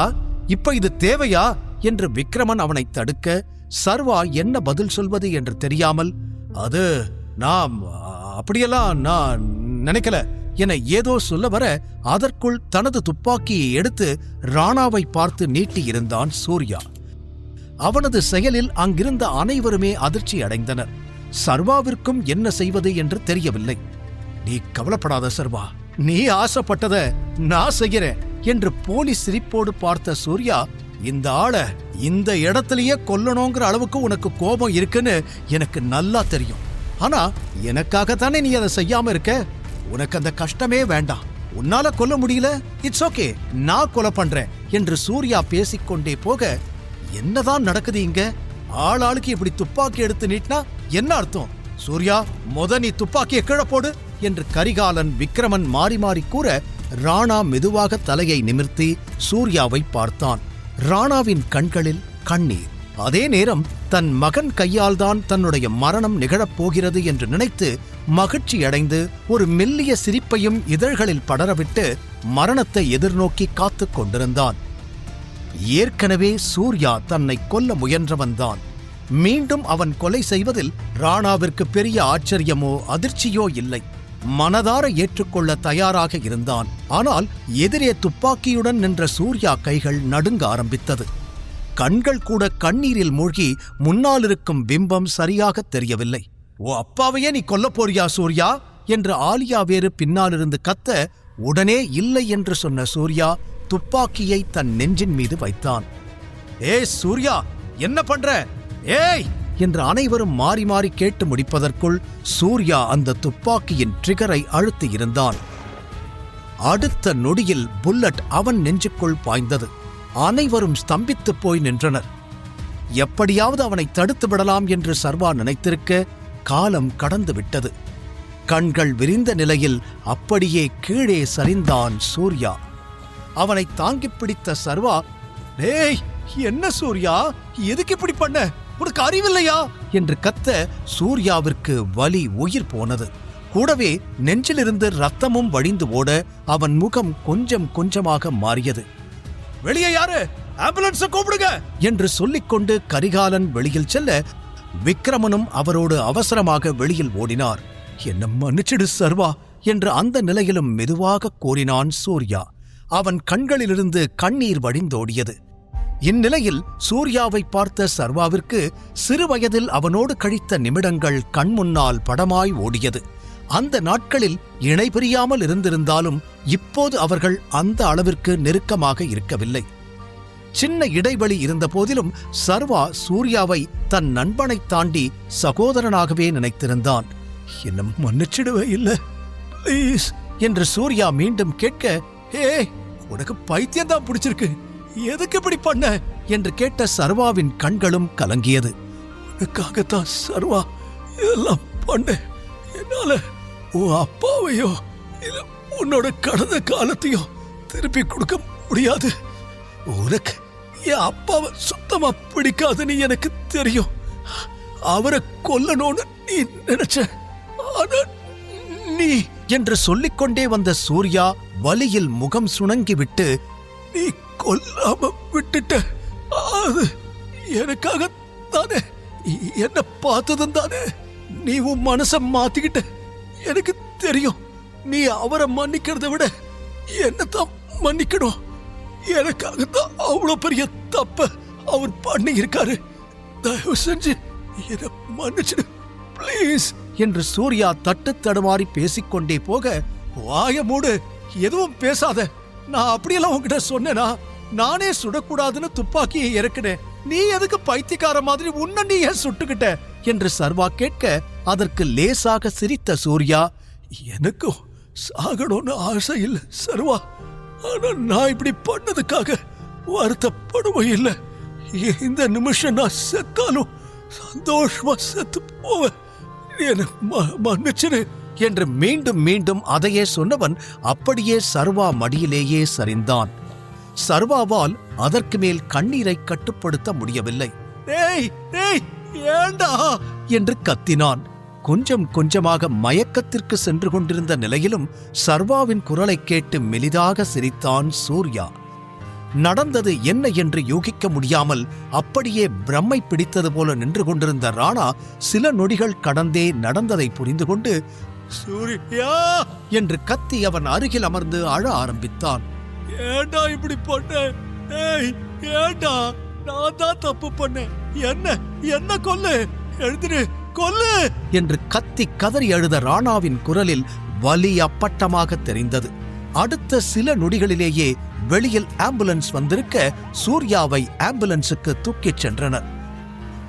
இப்ப இது தேவையா என்று விக்ரமன் அவனை தடுக்க, சர்வா என்ன பதில் சொல்வது என்று தெரியாமல், அது நான் அப்படியெல்லாம் நான் நினைக்கல என ஏதோ சொல்ல வர, அதற்குள் தனது துப்பாக்கியை எடுத்து ராணாவை பார்த்து நீட்டியிருந்தான் சூர்யா. அவனது செயலில் அங்கிருந்த அனைவருமே அதிர்ச்சி அடைந்தனர். சர்வாவிற்கும் என்ன செய்வது என்று தெரியவில்லை. நீ கவலைப்படாத சர்வா, நீ ஆசைப்பட்டத நான் செய்கிறேன் என்று போலீஸ் சிரிப்போடு பார்த்த சூர்யா, இந்த ஆளை இந்த இடத்திலேயே கொல்லணுங்கிற அளவுக்கு உனக்கு கோபம் இருக்குன்னு எனக்கு நல்லா தெரியும். ஆனா எனக்காகத்தானே நீ அதை செய்யாம இருக்க. உனக்கு அந்த கஷ்டமே வேண்டாம். உன்னால கொல்ல முடியல, இட்ஸ் ஓகே, நான் கொலை பண்றேன் என்று சூர்யா பேசிக்கொண்டே போக, என்னதான் நடக்குது இங்க? ஆளாளுக்கு இப்படி துப்பாக்கி எடுத்து நீட்டினா என்ன அர்த்தம்? சூர்யா, நீ துப்பாக்கியை கீழே போடு என்று கரிகாலன் விக்ரமன் மாறி மாறி கூற, ராணா மெதுவாக தலையை நிமிர்த்தி சூர்யாவை பார்த்தான். ராணாவின் கண்களில் கண்ணீர். அதே நேரம் தன் மகன் கையால்தான் தன்னுடைய மரணம் நிகழப்போகிறது என்று நினைத்து மகிழ்ச்சியடைந்து ஒரு மெல்லிய சிரிப்பையும் இதழ்களில் படரவிட்டு மரணத்தை எதிர்நோக்கி காத்துக் கொண்டிருந்தான். ஏற்கனவே சூர்யா தன்னை கொல்ல முயன்றவன்தான். மீண்டும் அவன் கொலை செய்வதில் ராணாவிற்கு பெரிய ஆச்சரியமோ அதிர்ச்சியோ இல்லை. மனதார ஏற்றுக்கொள்ள தயாராக இருந்தான். ஆனால் எதிரே துப்பாக்கியுடன் நின்ற சூர்யா கைகள் நடுங்க ஆரம்பித்தது. கண்கள் கூட கண்ணீரில் மூழ்கி முன்னால் இருக்கும் பிம்பம் சரியாக தெரியவில்லை. ஓ அப்பாவையே நீ கொல்ல போறியா சூர்யா என்று ஆலியா வேறு பின்னாலிருந்து கத்த, உடனே இல்லை என்று சொன்ன சூர்யா துப்பாக்கியை தன் நெஞ்சின் மீது வைத்தான். ஏய் சூர்யா, என்ன பண்ற? ஏய் என்று அனைவரும் மாறி மாறி கேட்டு முடிப்பதற்குள் சூர்யா அந்த துப்பாக்கியின் ட்ரிகரை அழுத்தி இருந்தான். அடுத்த நொடியில் புல்லட் அவன் நெஞ்சுக்குள் பாய்ந்தது. அனைவரும் ஸ்தம்பித்துப் போய் நின்றனர். எப்படியாவது அவனை தடுத்து விடலாம் என்று சர்வா நினைத்திருக்க காலம் கடந்து விட்டது. கண்கள் விரிந்த நிலையில் அப்படியே கீழே சரிந்தான் சூர்யா. அவனை தாங்கிப் பிடித்த சர்வா, "டேய், என்ன சூர்யா, எதுக்கு இப்படி பண்ண? உனக்கு அறிவில்லையா?" என்று கத்த சூர்யாவிற்கு வலி உயிர் போனது. கூடவே நெஞ்சிலிருந்து ரத்தமும் வழிந்து ஓட அவன் முகம் கொஞ்சம் கொஞ்சமாக மாறியது. "வெளியே யாரு? ஆம்புலன்ஸை கூப்பிடுங்க!" என்று சொல்லிக்கொண்டு கரிகாலன் வெளியில் செல்ல விக்ரமனும் அவரோடு அவசரமாக வெளியில் ஓடினார். "என்ன மன்னிச்சிடு சர்வா" என்று அந்த நிலையிலும் மெதுவாக கூறினான் சூர்யா. அவன் கண்களிலிருந்து கண்ணீர் வழிந்தோடியது. இந்நிலையில் சூர்யாவை பார்த்த சர்வாவிற்கு சிறுவயதில் அவனோடு கழித்த நிமிடங்கள் கண்முன்னால் படமாய் ஓடியது. அந்த நாட்களில் இணை பிரியாமல் இருந்திருந்தாலும் இப்போது அவர்கள் அந்த அளவிற்கு நெருக்கமாக இருக்கவில்லை. சின்ன இடைவெளி இருந்த போதிலும் சர்வா சூர்யாவை தன் நண்பனை தாண்டி சகோதரனாகவே நினைத்திருந்தான். "என்ன மன்னிச்சிடுவே இல்ல ப்ளீஸ்" என்று சூர்யா மீண்டும் கேட்க, "ஏ, உனக்கு பைத்தியம்தான் பிடிச்சிருக்கு, எதுக்கு இப்படி பண்ண?" என்று கேட்ட சர்வாவின் கண்களும் கலங்கியது. "உனக்காகத்தான் சர்வா இதெல்லாம் பண்ண. என்னால உன் அப்பாவையோ இல்ல உன்னோட கடந்த காலத்தையோ திருப்பி கொடுக்க முடியாது. உனக்கு என் அப்பாவை சுத்தமா பிடிக்காதுன்னு எனக்கு தெரியும். அவரை கொல்லணும்னு நீ நினைச்ச, ஆனா நீ..." என்று சொல்லிக்கொண்டே வந்த சூர்யா வலியில் முகம் சுணங்கிவிட்டு, "நீ கொல்லாம விட்டுட்ட, அது எனக்காக தானே, என்ன பார்த்ததும் தானே நீ உன் மனச மாத்திக்கிட்ட. எனக்கு தெரியும், நீ அவரை மன்னிக்கிறத விட என்னத்தான் மன்னிக்கணும். எனக்காகத்தான் அவ்வளவு பெரிய தப்ப அவர் பண்ணி இருக்காரு. தயவு செஞ்சு என்ன மன்னிச்சிடு ப்ளீஸ்" என்று சூர்யா தட்டு தடுமாறி பேசிக்கொண்டே போக, "வாய மூடு, எதுவும் பேசாத. நான் அப்படியெல்லாம் உன்கிட்ட சொன்னேனா? நானே சுடக்கூடாதுன்னு துப்பாக்கியை இறக்குனேன். நீ எதுக்கு பைத்தியக்கார மாதிரி உன்ன நீ ஏன் சுட்டுக்கிட்ட?" என்று சர்வா கேட்க, அதற்கு லேசாக சிரித்த சூர்யா, "எனக்கும் சாகணும்னு ஆசை இல்லை சர்வா. ஆனா நான் இப்படி பண்ணதுக்காக வருத்தப்படுவோம் இல்லை. இந்த நிமிஷம் நான் செத்தாலும் சந்தோஷமா செத்து போவேன். என்ன மன்னிச்சிரு" என்று மீண்டும் மீண்டும் அதையே சொன்னவன் அப்படியே சர்வா மடியிலேயே சரிந்தான். சர்வாவால் அதற்கு மேல் கண்ணீரை கட்டுப்படுத்த முடியவில்லை. "டேய் டேய், ஏண்டா?" என்று கத்தினான். கொஞ்சம் கொஞ்சமாக மயக்கத்திற்கு சென்று கொண்டிருந்த நிலையிலும் சர்வாவின் குரலை கேட்டு மெலிதாக சிரித்தான் சூர்யா. நடந்தது என்ன என்று யூகிக்க முடியாமல் அப்படியே பிரம்மை பிடித்தது போல நின்று கொண்டிருந்த ராணா சில நொடிகள் கடந்தே நடந்ததை புரிந்து கொண்டு, "சூர்யா!" என்று கத்தி அவன் அருகில் அமர்ந்து அழ ஆரம்பித்தான். "ஏண்டா இப்படி பண்ண? ஏய், ஏண்டா? நான் தான் தப்பு பண்ணேன். என்ன கொல்லு, எழுதிரு, கொல்லு" என்று கத்தி கதறி அழுத ராணாவின் குரலில் வலி அப்பட்டமாக தெரிந்தது. அடுத்த சில நொடிகளிலேயே வெளியில் ஆம்புலன்ஸ் வந்திருக்க சூர்யாவை ஆம்புலன்ஸுக்கு தூக்கிச் சென்றனர்.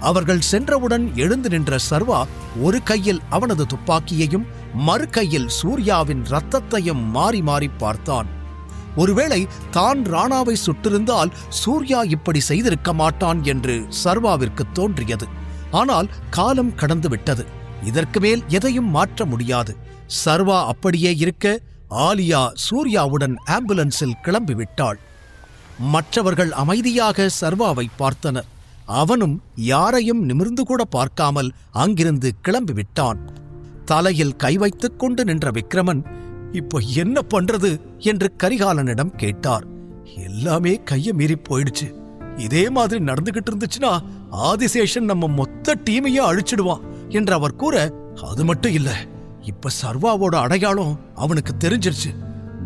அவர்கள் சென்றவுடன் எழுந்து நின்ற சர்வா ஒரு கையில் அவனது துப்பாக்கியையும் மறு கையில் சூர்யாவின் ரத்தத்தையும் மாறி மாறி பார்த்தான். ஒருவேளை தான் ராணாவை சுட்டிருந்தால் சூர்யா இப்படி செய்திருக்க மாட்டான் என்று சர்வாவிற்கு தோன்றியது. ஆனால் காலம் கடந்து விட்டது. இதற்கு மேல் எதையும் மாற்ற முடியாது. சர்வா அப்படியே இருக்க ஆலியா சூர்யாவுடன் ஆம்புலன்ஸில் கிளம்பிவிட்டாள். மற்றவர்கள் அமைதியாக சர்வாவை பார்த்தனர். அவனும் யாரையும் நிமிர்ந்து கூட பார்க்காமல் அங்கிருந்து கிளம்பிவிட்டான். தலையில் கை வைத்துக் கொண்டு நின்ற விக்ரமன், "இப்போ என்ன பண்றது?" என்று கரிகாலனிடம் கேட்டார். "எல்லாமே கையை மீறி போயிடுச்சு. இதே மாதிரி நடந்துகிட்டு இருந்துச்சுன்னா ஆதிசேஷன் நம்ம மொத்த டீமையே அழிச்சிடுவான்" என்று அவர் கூற, "அது மட்டும் இல்ல, இப்ப சர்வாவோட அடையாளம் அவனுக்கு தெரிஞ்சிருச்சு.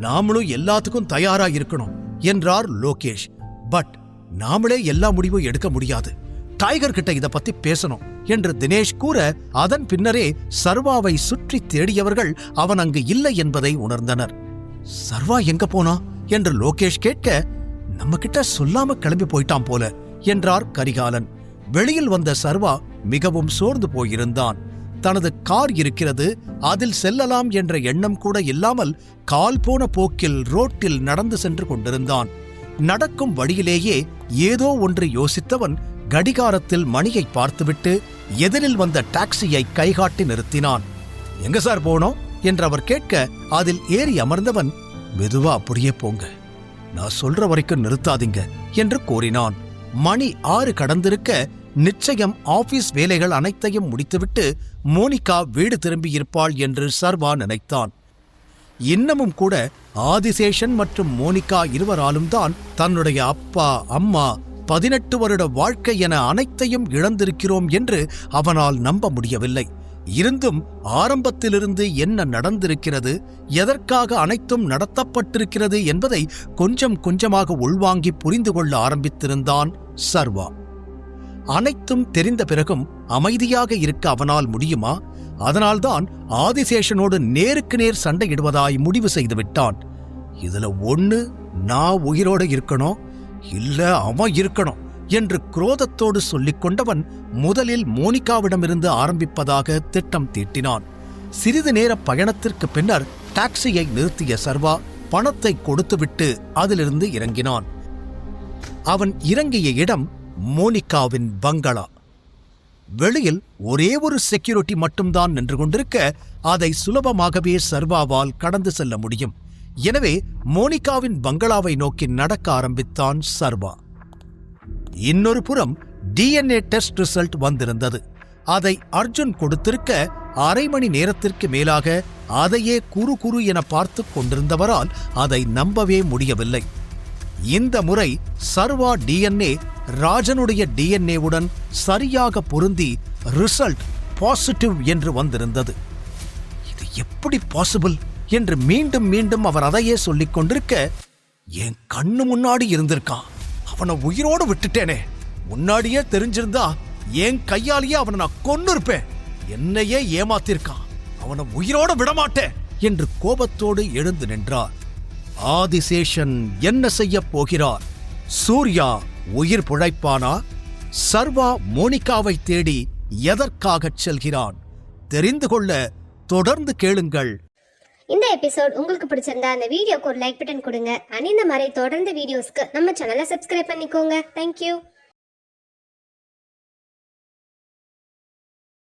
நாமளும் எல்லாத்துக்கும் தயாரா இருக்கணும்" என்றார் லோகேஷ். "பட் நாமளே எல்லா முடிவும் எடுக்க முடியாது. டைகர் கிட்ட இத பத்தி பேசணும்" என்று தினேஷ் கூற, அதன் பின்னரே சர்வாவை சுற்றி தேடியவர்கள் அவன் அங்கு இல்லை என்பதை உணர்ந்தனர். "சர்வா எங்க போனா?" என்று லோகேஷ் கேட்க, "நம்ம கிட்ட சொல்லாம கிளம்பி போயிட்டான் போல" என்றார் கரிகாலன். வெளியில் வந்த சர்வா மிகவும் சோர்ந்து போயிருந்தான். தனது கார் இருக்கிறது, அதில் செல்லலாம் என்ற எண்ணம் கூட இல்லாமல் கால் போன போக்கில் ரோட்டில் நடந்து சென்று கொண்டிருந்தான். நடக்கும் வழியிலேயே ஏதோ ஒன்று யோசித்தவன் கடிகாரத்தில் மணியை பார்த்துவிட்டு எதிரில் வந்த டாக்ஸியை கைகாட்டி நிறுத்தினான். எங்க சார் போனோம் என்று அவர் கேட்க அதில் ஏறி அமர்ந்தவன், மெதுவா அப்படியே போங்க, நான் சொல்ற வரைக்கும் நிறுத்தாதீங்க என்று கூறினான். மணி 6 கடந்திருக்க நிச்சயம் ஆபீஸ் வேலைகள் அனைத்தையும் முடித்துவிட்டு மோனிகா வீடு திரும்பியிருப்பாள் என்று சர்வா நினைத்தான். இன்னமும் கூட ஆதிசேஷன் மற்றும் மோனிகா இருவராலும் தான் தன்னுடைய அப்பா அம்மா 18 வருட வாழ்க்கை என அனைத்தையும் இழந்திருக்கிறோம் என்று அவனால் நம்ப முடியவில்லை. இருந்தும் ஆரம்பத்திலிருந்து என்ன நடந்திருக்கிறது, எதற்காக அனைத்தும் நடத்தப்பட்டிருக்கிறது என்பதை கொஞ்சம் கொஞ்சமாக உள்வாங்கி புரிந்து கொள்ள ஆரம்பித்திருந்தான் சர்வா. அனைத்தும் தெரிந்த பிறகும் அமைதியாக இருக்க அவனால் முடியுமா? அதனால்தான் ஆதிசேஷனோடு நேருக்கு நேர் சண்டையிடுவதாய் முடிவு செய்துவிட்டான். இதுல ஒண்ணு நான் உயிரோடு இருக்கணும், இல்ல அவன் இருக்கணும் என்று குரோதத்தோடு சொல்லிக் கொண்டவன் முதலில் மோனிகாவிடமிருந்து ஆரம்பிப்பதாக திட்டம் தீட்டினான். சிறிது நேர பயணத்திற்கு பின்னர் டாக்ஸியை நிறுத்திய சர்வா பணத்தை கொடுத்துவிட்டு அதிலிருந்து இறங்கினான். அவன் இறங்கிய இடம் மோனிகாவின் பங்களா. வெளியில் ஒரே ஒரு செக்யூரிட்டி மட்டும்தான் நின்று கொண்டிருக்க அதை சுலபமாகவே சர்வாவால் கடந்து செல்ல முடியும். எனவே மோனிகாவின் பங்களாவை நோக்கி நடக்க ஆரம்பித்தான் சர்வா. இன்னொரு புறம் DNA டெஸ்ட் ரிசல்ட் வந்திருந்தது. அதை அர்ஜுன் கொடுத்திருக்க அரை மணி நேரத்திற்கு மேலாக அதையே குறு குறு என பார்த்து கொண்டிருந்தவரால் அதை நம்பவே முடியவில்லை. இந்த முறை சர்வா DNA ராஜனுடைய DNAவுடன் சரியாக பொருந்தி ரிசல்ட் பாசிட்டிவ் என்று வந்திருந்தது. இது எப்படி பாசிபிள் என்று மீண்டும் மீண்டும் அவர் அதையே சொல்லிக் கொண்டிருக்க, என் கண்ணு முன்னாடி இருந்திருக்கான், அவனை உயிரோடு விட்டுட்டேனே, முன்னாடியே தெரிஞ்சிருந்தா என் கையாலேயே அவனை நான் கொன்னு இருப்பேன், என்னையே ஏமாத்திருக்கான், அவனை உயிரோடு விடமாட்டேன் என்று கோபத்தோடு எழுந்து நின்றார். ஆதிசேஷன் என்ன செய்ய போகிறார்? சூர்யா உயிர் பிழைப்பானா? சர்வா மோனிகாவை தேடி எதற்காகச் செல்கிறான்? தெரிந்து கொள்ள தொடர்ந்து கேளுங்கள். இந்த எபிசோட் உங்களுக்கு பிடிச்சிருந்தா அந்த வீடியோக்கு ஒரு லைக் பட்டன் கொடுங்க. அண்ட் இந்த மாதிரி தொடர்ந்து வீடியோஸ்க்கு நம்ம சேனலை சப்ஸ்கிரைப் பண்ணிக்கோங்க. தேங்க்யூ.